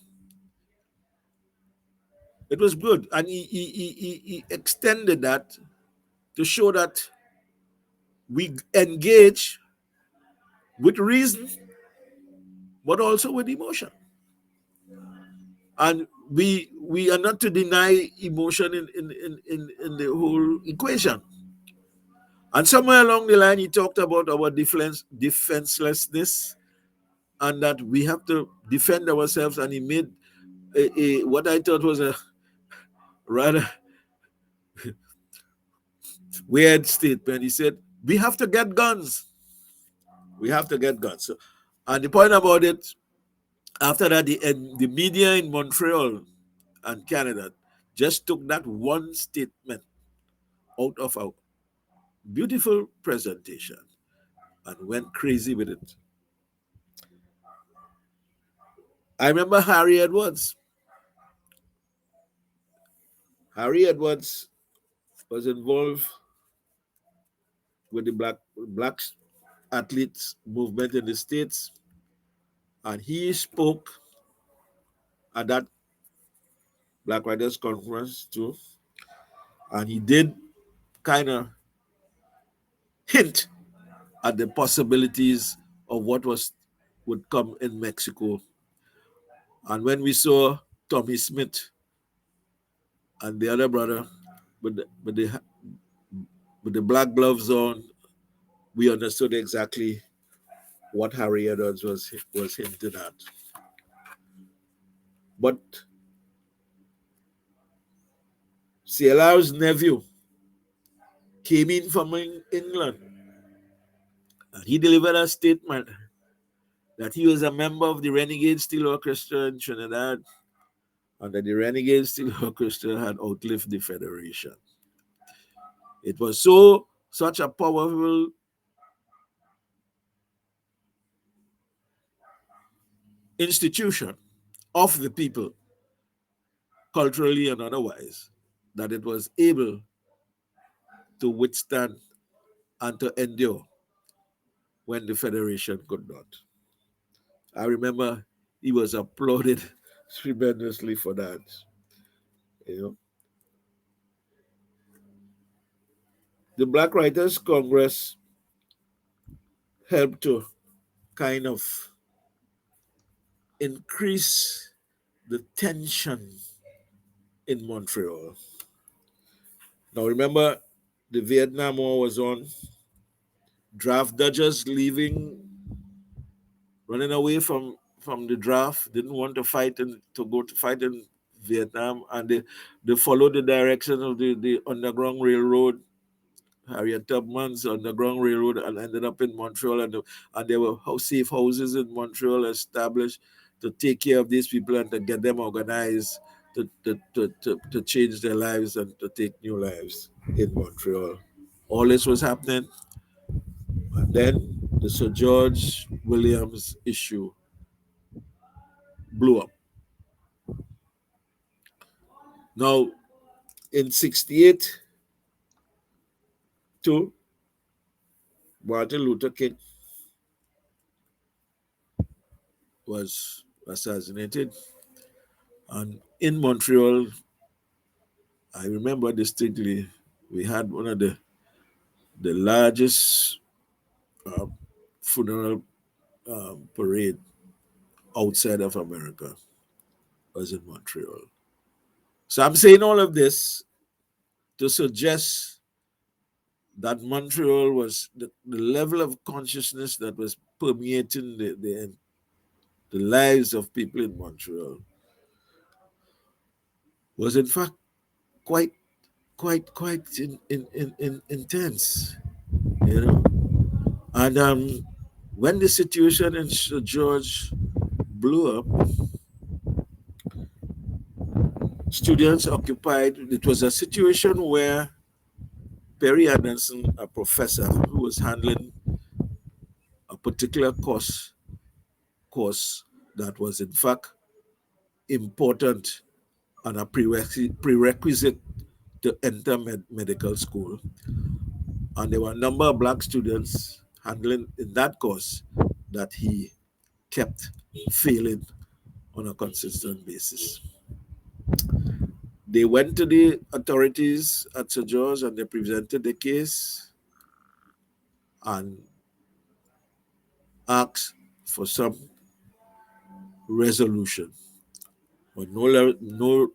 It was good. And he extended that to show that we engage with reason, but also with emotion. And we are not to deny emotion in the whole equation. And somewhere along the line, he talked about our defenselessness and that we have to defend ourselves. And he made what I thought was a rather weird statement. He said, we have to get guns. We have to get guns. So, and the point about it, after that, the media in Montreal and Canada just took that one statement out of a beautiful presentation and went crazy with it. I remember Harry Edwards. Harry Edwards was involved with the black athletes movement in the States, and he spoke at that Black Writers Conference too, and he did kind of hint at the possibilities of what would come in Mexico. And when we saw Tommy Smith and the other brother with the black gloves on, we understood exactly what Harry Edwards was hinting at. But CLR's nephew came in from England and he delivered a statement that he was a member of the Renegade Steel Orchestra in Trinidad and that the Renegade Steel Orchestra had outlived the Federation. It was such a powerful institution of the people, culturally and otherwise, that it was able to withstand and to endure when the Federation could not. I remember he was applauded tremendously for that. You know, the Black Writers Congress helped to kind of increase the tension in Montreal. Now, remember, the Vietnam War was on, draft dodgers leaving, running away from the draft, didn't want to fight and to go to fight in Vietnam, and they followed the direction of the Underground Railroad, Harriet Tubman's Underground Railroad, and ended up in Montreal, and there were safe houses in Montreal established to take care of these people and to get them organized to change their lives and to take new lives in Montreal. All this was happening, and then the Sir George Williams issue blew up. Now, in 68, too, Martin Luther King was assassinated. And in Montreal, I remember distinctly, we had one of the largest uh, funeral parade outside of America was in Montreal. So I'm saying all of this to suggest that Montreal was the level of consciousness that was permeating the lives of people in Montreal was in fact quite intense, you know. And when the situation in Sir George blew up, students occupied. It was a situation where Perry Anderson, a professor who was handling a particular course that was in fact important and a prerequisite to enter medical school. And there were a number of black students handling in that course that he kept failing on a consistent basis. They went to the authorities at St. George and they presented the case and asked for some resolution. But no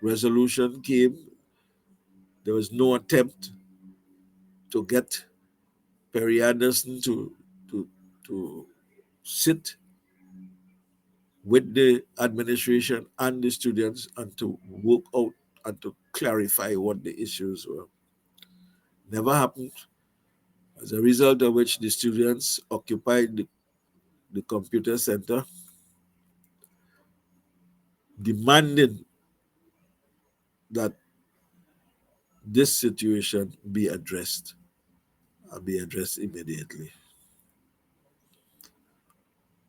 resolution came. There was no attempt to get Perry Anderson to sit with the administration and the students and to work out and to clarify what the issues were. Never happened, as a result of which the students occupied the computer center, demanding that this situation be addressed and be addressed immediately.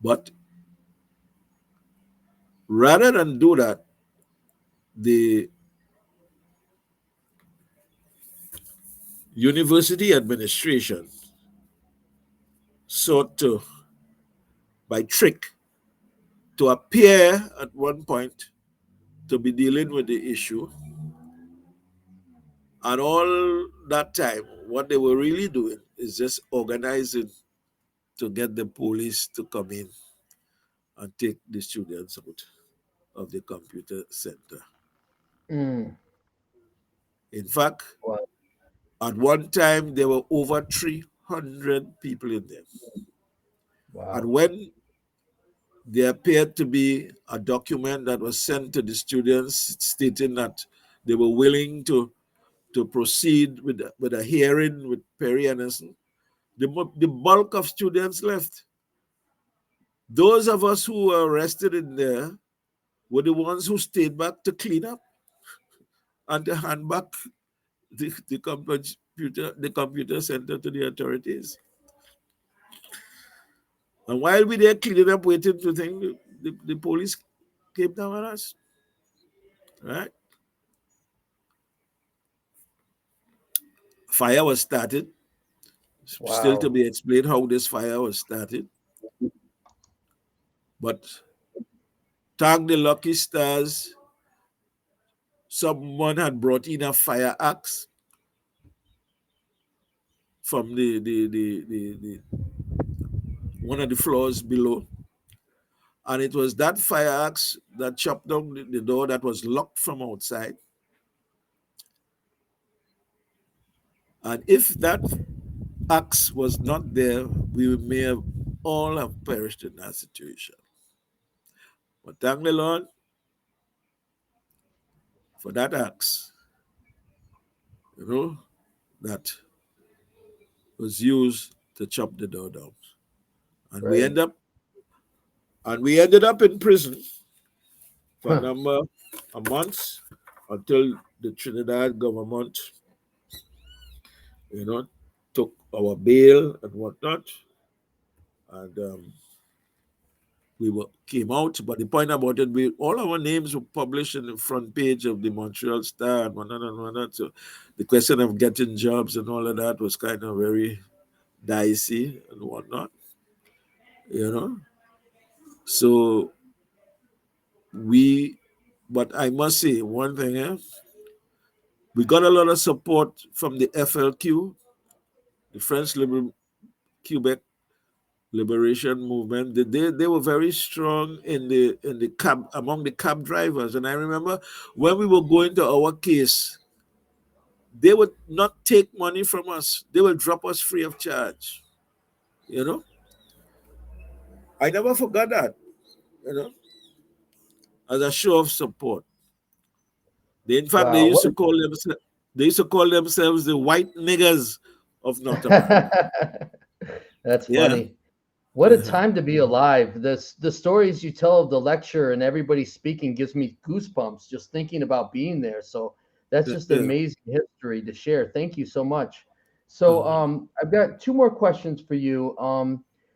But rather than do that, the university administration sought to, by trick, to appear at one point to be dealing with the issue. And all that time, what they were really doing is just organizing to get the police to come in and take the students out of the computer center. Mm. In fact, Wow. at one time, there were over 300 people in there. And Wow. when there appeared to be a document that was sent to the students stating that they were willing to proceed with a hearing with Perry Anderson, the bulk of students left. Those of us who were arrested in there were the ones who stayed back to clean up and to hand back the computer center to the authorities. And while we there cleaning up, waiting to think, the police came down on us, right? Fire was started. Still to Wow. be explained how this fire was started. But thank the lucky stars, someone had brought in a fire axe from the one of the floors below. And it was that fire axe that chopped down the door that was locked from outside. And if that axe was not there, we may have all have perished in that situation. But thank the Lord for that axe, you know, that was used to chop the door down. And we Right. end up we ended up in prison for a Huh. number of months until the Trinidad government, you know, took our bail and whatnot. And we came out. But the point about it, all our names were published in the front page of the Montreal Star and whatnot and whatnot. So the question of getting jobs and all of that was kind of very dicey and whatnot, you know. So we, but I must say one thing, we got a lot of support from the FLQ, the French Quebec Liberation Movement. They were very strong in the cab, among the cab drivers. And I remember when we were going to our case, they would not take money from us. They will drop us free of charge. You know, I never forgot that. You know, as a show of support. In fact, Wow. What they used to call themselves the white niggers of North America. a- That's Yeah. funny. What a Uh-huh. time to be alive. The stories you tell of the lecture and everybody speaking gives me goosebumps just thinking about being there. So that's just Yeah. amazing history to share. Thank you so much. So Uh-huh. I've got two more questions for you.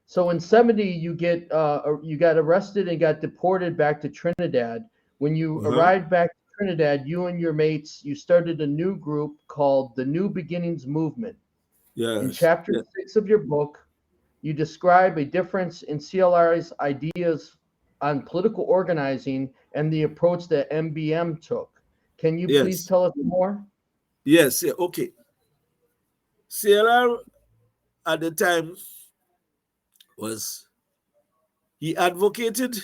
So in 70 you got arrested and got deported back to Trinidad. When you Uh-huh. arrived back to Trinidad, you and your mates, you started a new group called the New Beginnings Movement. In Yes. chapter Yeah. 6 of your book, you describe a difference in CLR's ideas on political organizing and the approach that MBM took. Can you please Yes. tell us more? Yes. Yeah. Okay. CLR at the time was he advocated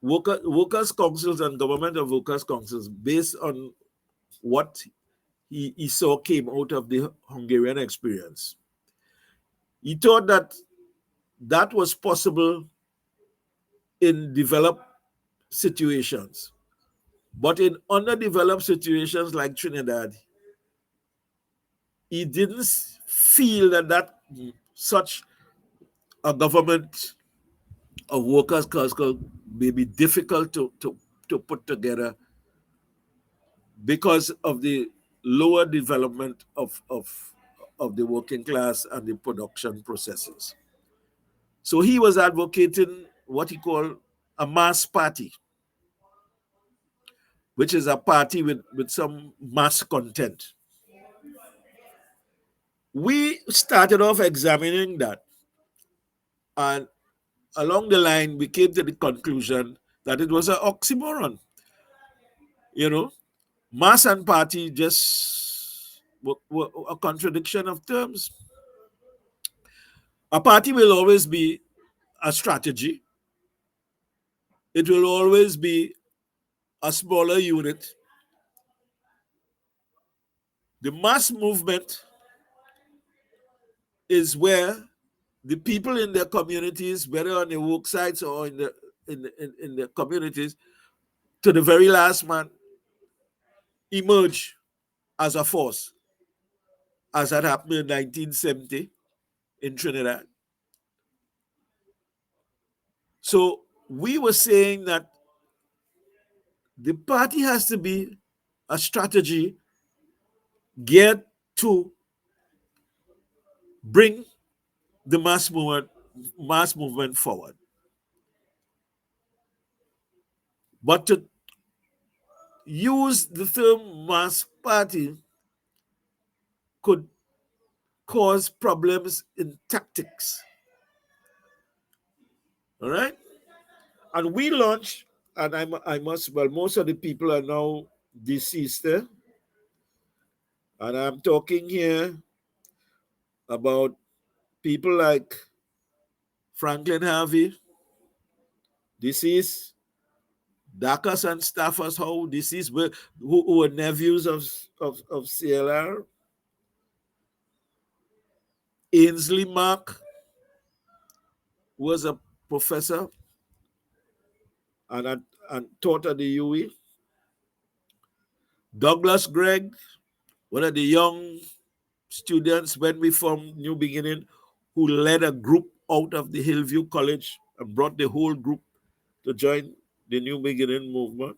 workers' councils and government of workers' councils based on what he saw came out of the Hungarian experience. He thought that that was possible in developed situations. But in underdeveloped situations like Trinidad, he didn't feel that such a government of workers' council may be difficult to put together because of the lower development of the working class and the production processes. So he was advocating what he called a mass party, which is a party with some mass content. We started off examining that, and along the line, we came to the conclusion that it was an oxymoron. You know, mass and party just were a contradiction of terms. A party will always be a strategy, it will always be a smaller unit. The mass movement is where the people in their communities, whether on the work sites or in the communities, to the very last man, emerge as a force, as had happened in 1970 in Trinidad. So we were saying that the party has to be a strategy geared to bring the mass movement forward. But to use the term mass party could cause problems in tactics. All right? And we launched, and I must, well, most of the people are now deceased. And I'm talking here about people like Franklin Harvey, deceased, Dacus and Staffers Howe, deceased, who were nephews of CLR, Ainsley Mark was a professor and taught at the UE. Douglas Gregg, one of the young students when we formed New Beginning, who led a group out of the Hillview College and brought the whole group to join the New Beginning movement.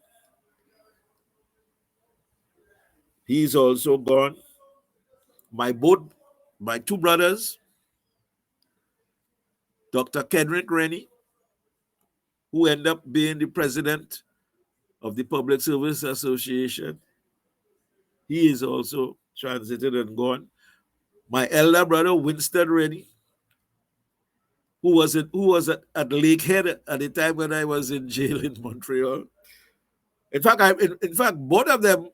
He's also gone. My two brothers, Dr. Kendrick Rennie, who ended up being the president of the Public Service Association. He is also transited and gone. My elder brother, Winston Rennie, who was at Lakehead at the time when I was in jail in Montreal. In fact, both of them,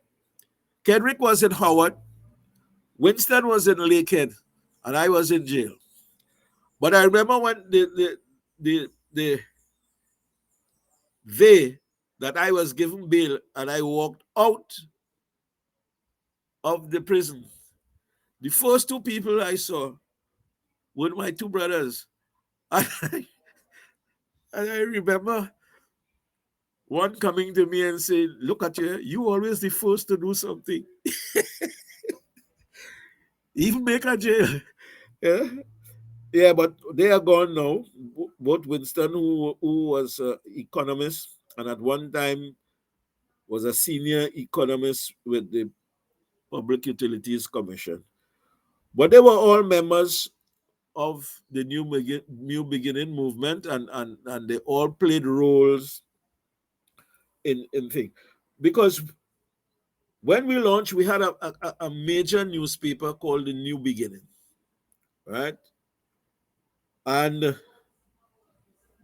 Kendrick was in Howard, Winston was in Lakehead, and I was in jail. But I remember when the day that I was given bail and I walked out of the prison, the first two people I saw were my two brothers. And I remember one coming to me and saying, "Look at you, you always the first to do something." Even make a jail. Yeah. Yeah, but they are gone now. Both Winston, who was an economist and at one time was a senior economist with the Public Utilities Commission. But they were all members of the New Beginning movement, and they all played roles in things. Because when we launched, we had a major newspaper called the New Beginning, right? And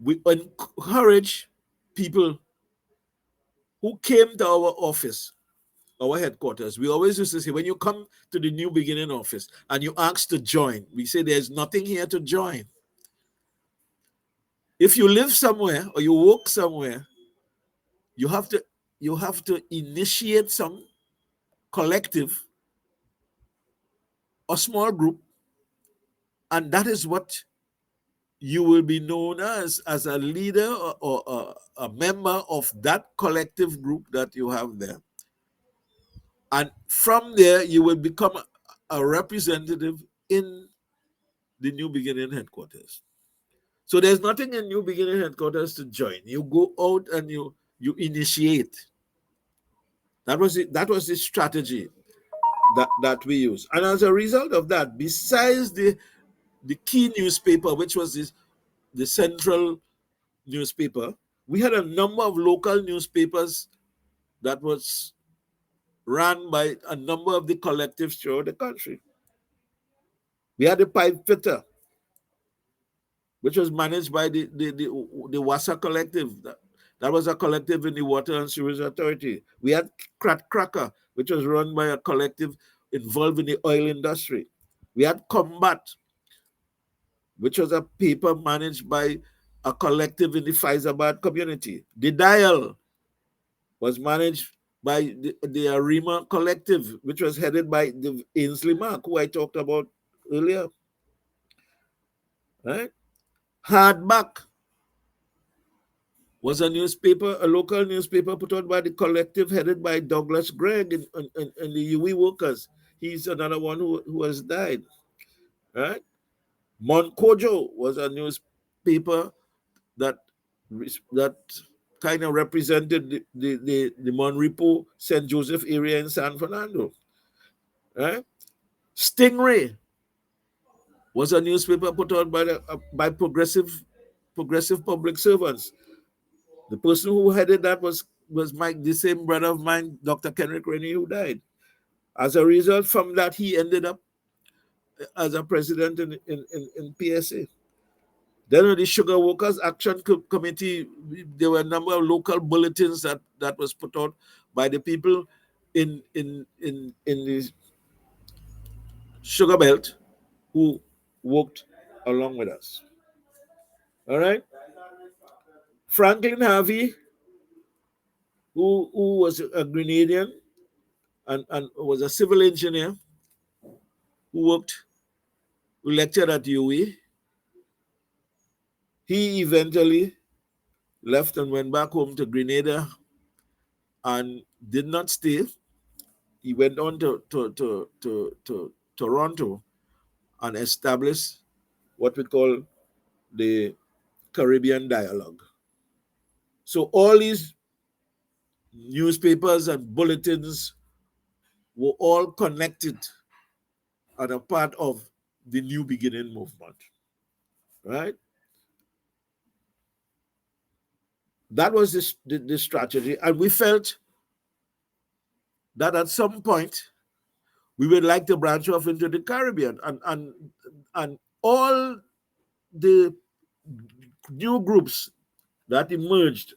we encourage people who came to our office, our headquarters. We always used to say, when you come to the New Beginning office and you ask to join, we say there's nothing here to join. If you live somewhere or you work somewhere, you have to initiate some collective or small group, and that is what you will be known as a leader or a member of that collective group that you have there. And from there, you will become a representative in the New Beginning headquarters. So there's nothing in New Beginning headquarters to join. You go out and you initiate. That was the strategy that we use. And as a result of that, besides the key newspaper, which was the central newspaper, we had a number of local newspapers that was run by a number of the collectives throughout the country. We had the Pipe Fitter, which was managed by the Wassa Collective. That was a collective in the Water and Sewage Authority. We had Crack Cracker, which was run by a collective involved in the oil industry. We had Combat, which was a paper managed by a collective in the Faizabad community. The Dial was managed by the Arima Collective, which was headed by the Ainsley Mark, who I talked about earlier. Right? Hardback was a newspaper, a local newspaper put out by the collective headed by Douglas Gregg and the UE workers. He's another one who has died. Right? Moncojo was a newspaper that kind of represented the Monrepo, St. Joseph area in San Fernando. Right? Stingray was a newspaper put out by progressive public servants. The person who headed that was the same brother of mine, Dr. Rennie, who died. As a result from that, he ended up as a president in PSA. Then the Sugar Workers Action Committee, there were a number of local bulletins that was put out by the people in the sugar belt who worked along with us. All right. Franklin Harvey, who was a Grenadian and was a civil engineer who lectured at UWI, he eventually left and went back home to Grenada and did not stay. He went on to Toronto and established what we call the Caribbean Dialogue. So all these newspapers and bulletins were all connected and a part of the New Beginning movement, right? That was the strategy. And we felt that at some point, we would like to branch off into the Caribbean. And all the new groups that emerged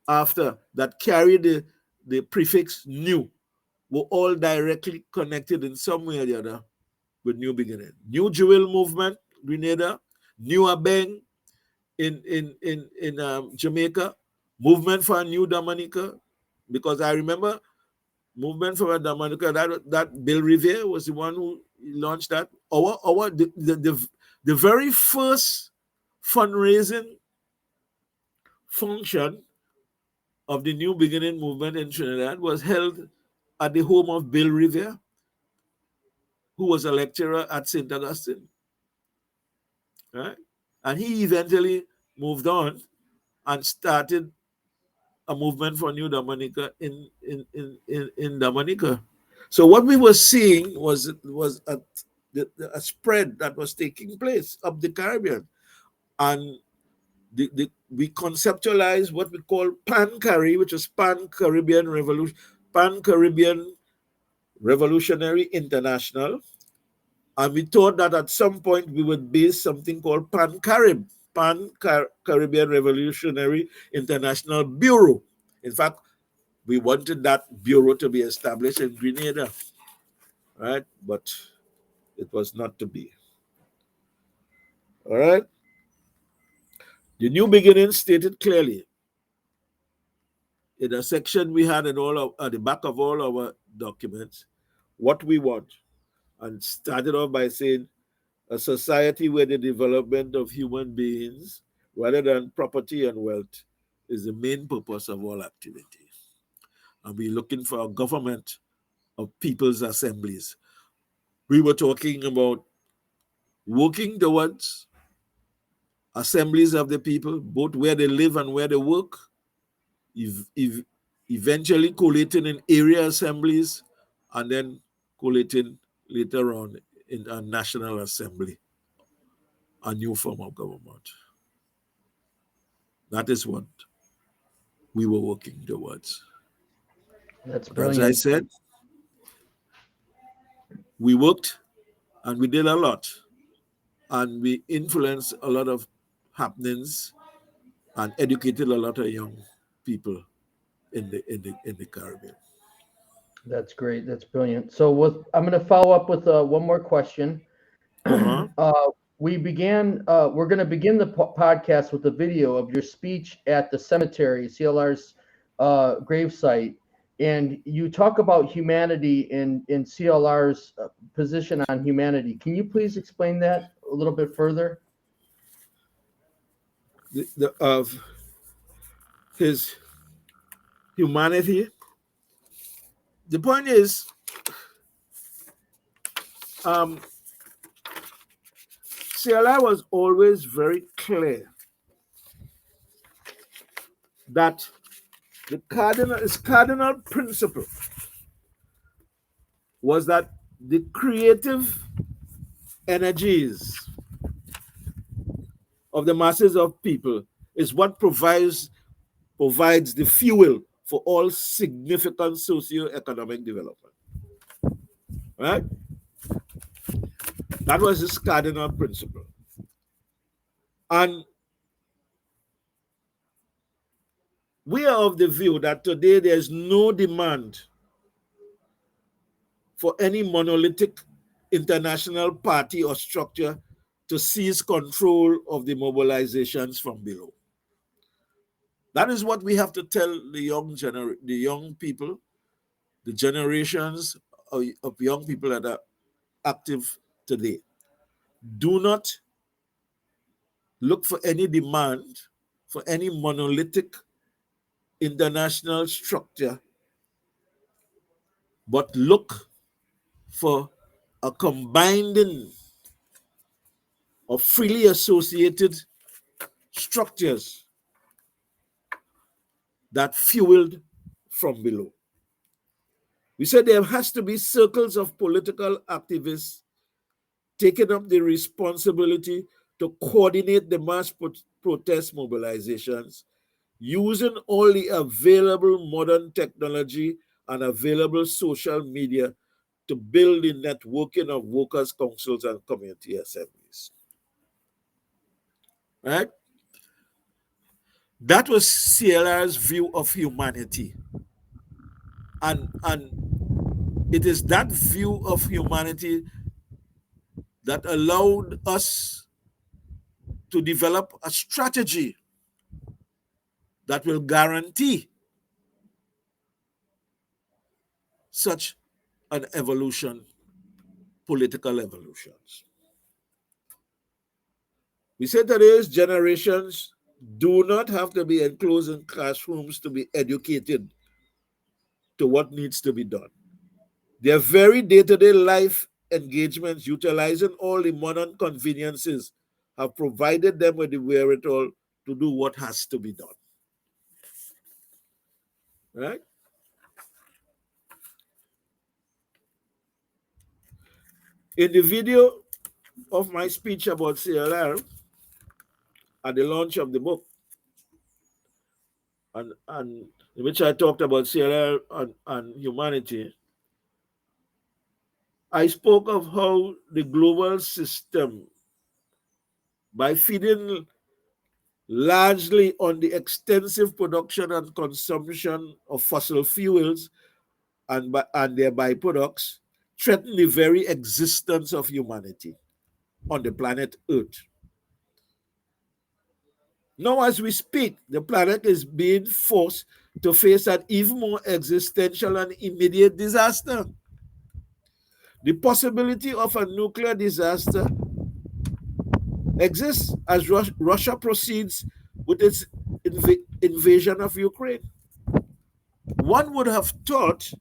after that carried the prefix new were all directly connected in some way or the other with New Beginning. New Jewel Movement, Grenada, New Abeng in Jamaica, Movement for a New Dominica, because I remember Movement for a Dominica, that Bill Revere was the one who launched that. The very first fundraising function of the New Beginning movement in Trinidad was held at the home of Bill Revere, who was a lecturer at St. Augustine. Right? And he eventually moved on and started a movement for New Dominica in Dominica. So what we were seeing was a spread that was taking place up the Caribbean. And we conceptualized what we call Pan-Cari, which is Pan-Caribbean Revolutionary International. And we thought that at some point we would base something called Pan-Caribbean Revolutionary International Bureau. In fact, we wanted that bureau to be established in Grenada, right? But it was not to be. All right? The New Beginning stated clearly in a section we had at the back of all our documents what we want, and started off by saying a society where the development of human beings rather than property and wealth is the main purpose of all activity. And we're looking for a government of people's assemblies. We were talking about working towards assemblies of the people, both where they live and where they work, eventually collating in area assemblies, and then collating later on in a national assembly, a new form of government. That is what we were working towards. That's But brilliant. as I said, we worked and we did a lot, and we influenced a lot of happenings and educated a lot of young people in the Caribbean. That's great. That's brilliant. So I'm going to follow up with one more question. Uh-huh. We're going to begin the podcast with a video of your speech at the cemetery, CLR's gravesite. And you talk about humanity in CLR's position on humanity. Can you please explain that a little bit further? Of his humanity. The point is, CLR was always very clear that his cardinal principle was that the creative energies of the masses of people is what provides provides the fuel for all significant socio-economic development. Right? That was his cardinal principle. And we are of the view that today there's no demand for any monolithic international party or structure to seize control of the mobilizations from below. That is what we have to tell the young people, the generations of young people that are active today. Do not look for any demand for any monolithic international structure, but look for a combining of freely associated structures that fueled from below. We said there has to be circles of political activists taking up the responsibility to coordinate the mass protest mobilizations using all the available modern technology and available social media to build the networking of workers' councils and community assemblies. Right? That was CLR's view of humanity. And it is that view of humanity that allowed us to develop a strategy that will guarantee such an evolution, political evolutions. We say today's generations do not have to be enclosed in classrooms to be educated to what needs to be done. Their very day-to-day life engagements, utilizing all the modern conveniences, have provided them with the wherewithal to do what has to be done. Right? In the video of my speech about CLR at the launch of the book, and in which I talked about CLR and humanity, I spoke of how the global system, by feeding largely on the extensive production and consumption of fossil fuels and their byproducts, threaten the very existence of humanity on the planet Earth. Now, as we speak, the planet is being forced to face an even more existential and immediate disaster. The possibility of a nuclear disaster exists as Russia proceeds with its invasion of Ukraine. One would have thought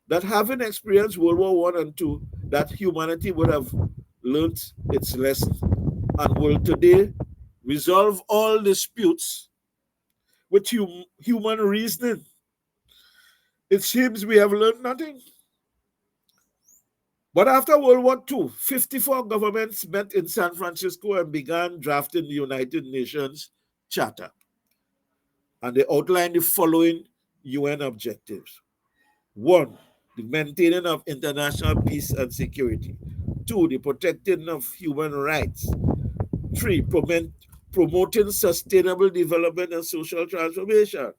that having experienced World War I and II, that humanity would have learned its lesson and will today resolve all disputes with human reasoning. It seems we have learned nothing. But after World War II, 54 governments met in San Francisco and began drafting the United Nations Charter. And they outlined the following UN objectives. 1, the maintaining of international peace and security. 2, the protecting of human rights. 3, promoting sustainable development and social transformation.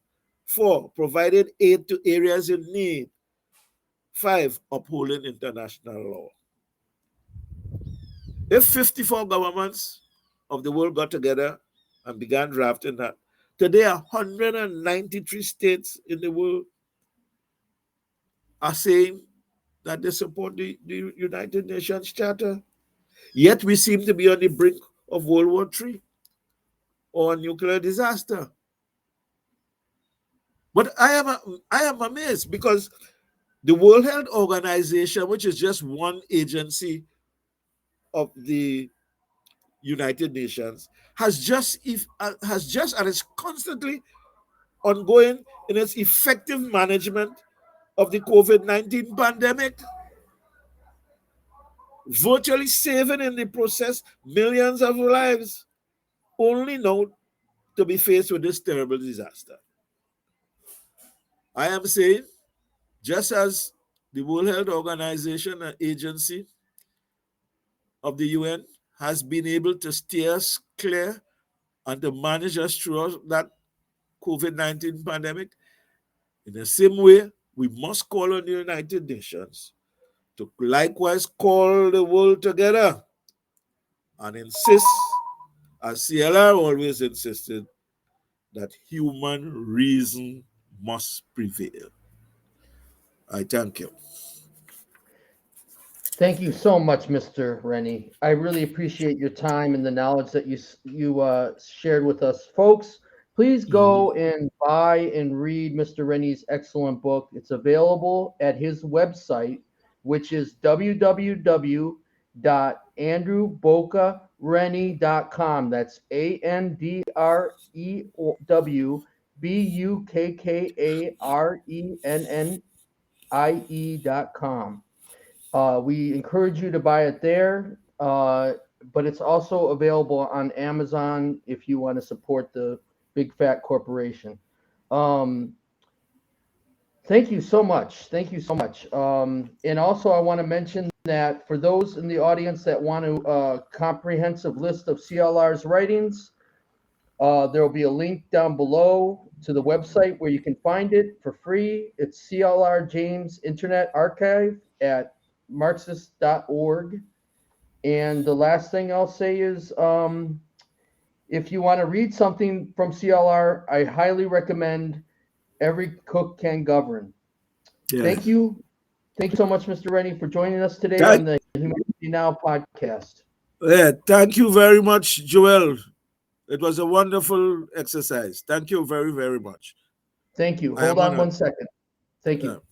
4, providing aid to areas in need. 5, upholding international law. If 54 governments of the world got together and began drafting that, today 193 states in the world are saying that they support the United Nations Charter. Yet we seem to be on the brink of World War III or a nuclear disaster. But I am amazed because the World Health Organization, which is just one agency of the United Nations, has just and is constantly ongoing in its effective management of the COVID-19 pandemic, virtually saving in the process millions of lives. Only now to be faced with this terrible disaster. I am saying, just as the World Health Organization, an agency of the UN, has been able to steer us clear and to manage us through that COVID-19 pandemic, in the same way, we must call on the United Nations to likewise call the world together and insist, as CLR always insisted, that human reason must prevail. I thank you. Thank you so much, Mr. Rennie. I really appreciate your time and the knowledge that you shared with us, folks. Please Mhm. go and buy and read Mr. Rennie's excellent book. It's available at his website, which is www.andrewbukkarennie.com. That's AndrewBukkarennie.com. We encourage you to buy it there, but it's also available on Amazon if you want to support the big fat corporation. Um, Thank you so much. Thank you so much. And also, I want to mention that for those in the audience that want a comprehensive list of CLR's writings, there will be a link down below to the website where you can find it for free. It's CLR James Internet Archive at marxist.org. And the last thing I'll say is if you want to read something from CLR, I highly recommend Every Cook Can Govern. Yeah. Thank you. Thank you so much, Mr. Rennie, for joining us today on Thank, the Humanity Now podcast. yeah, thank you very much, Joel. It was a wonderful exercise. Thank you very, very much. Thank you. I am Hold on honored. one second. Thank Yeah. you.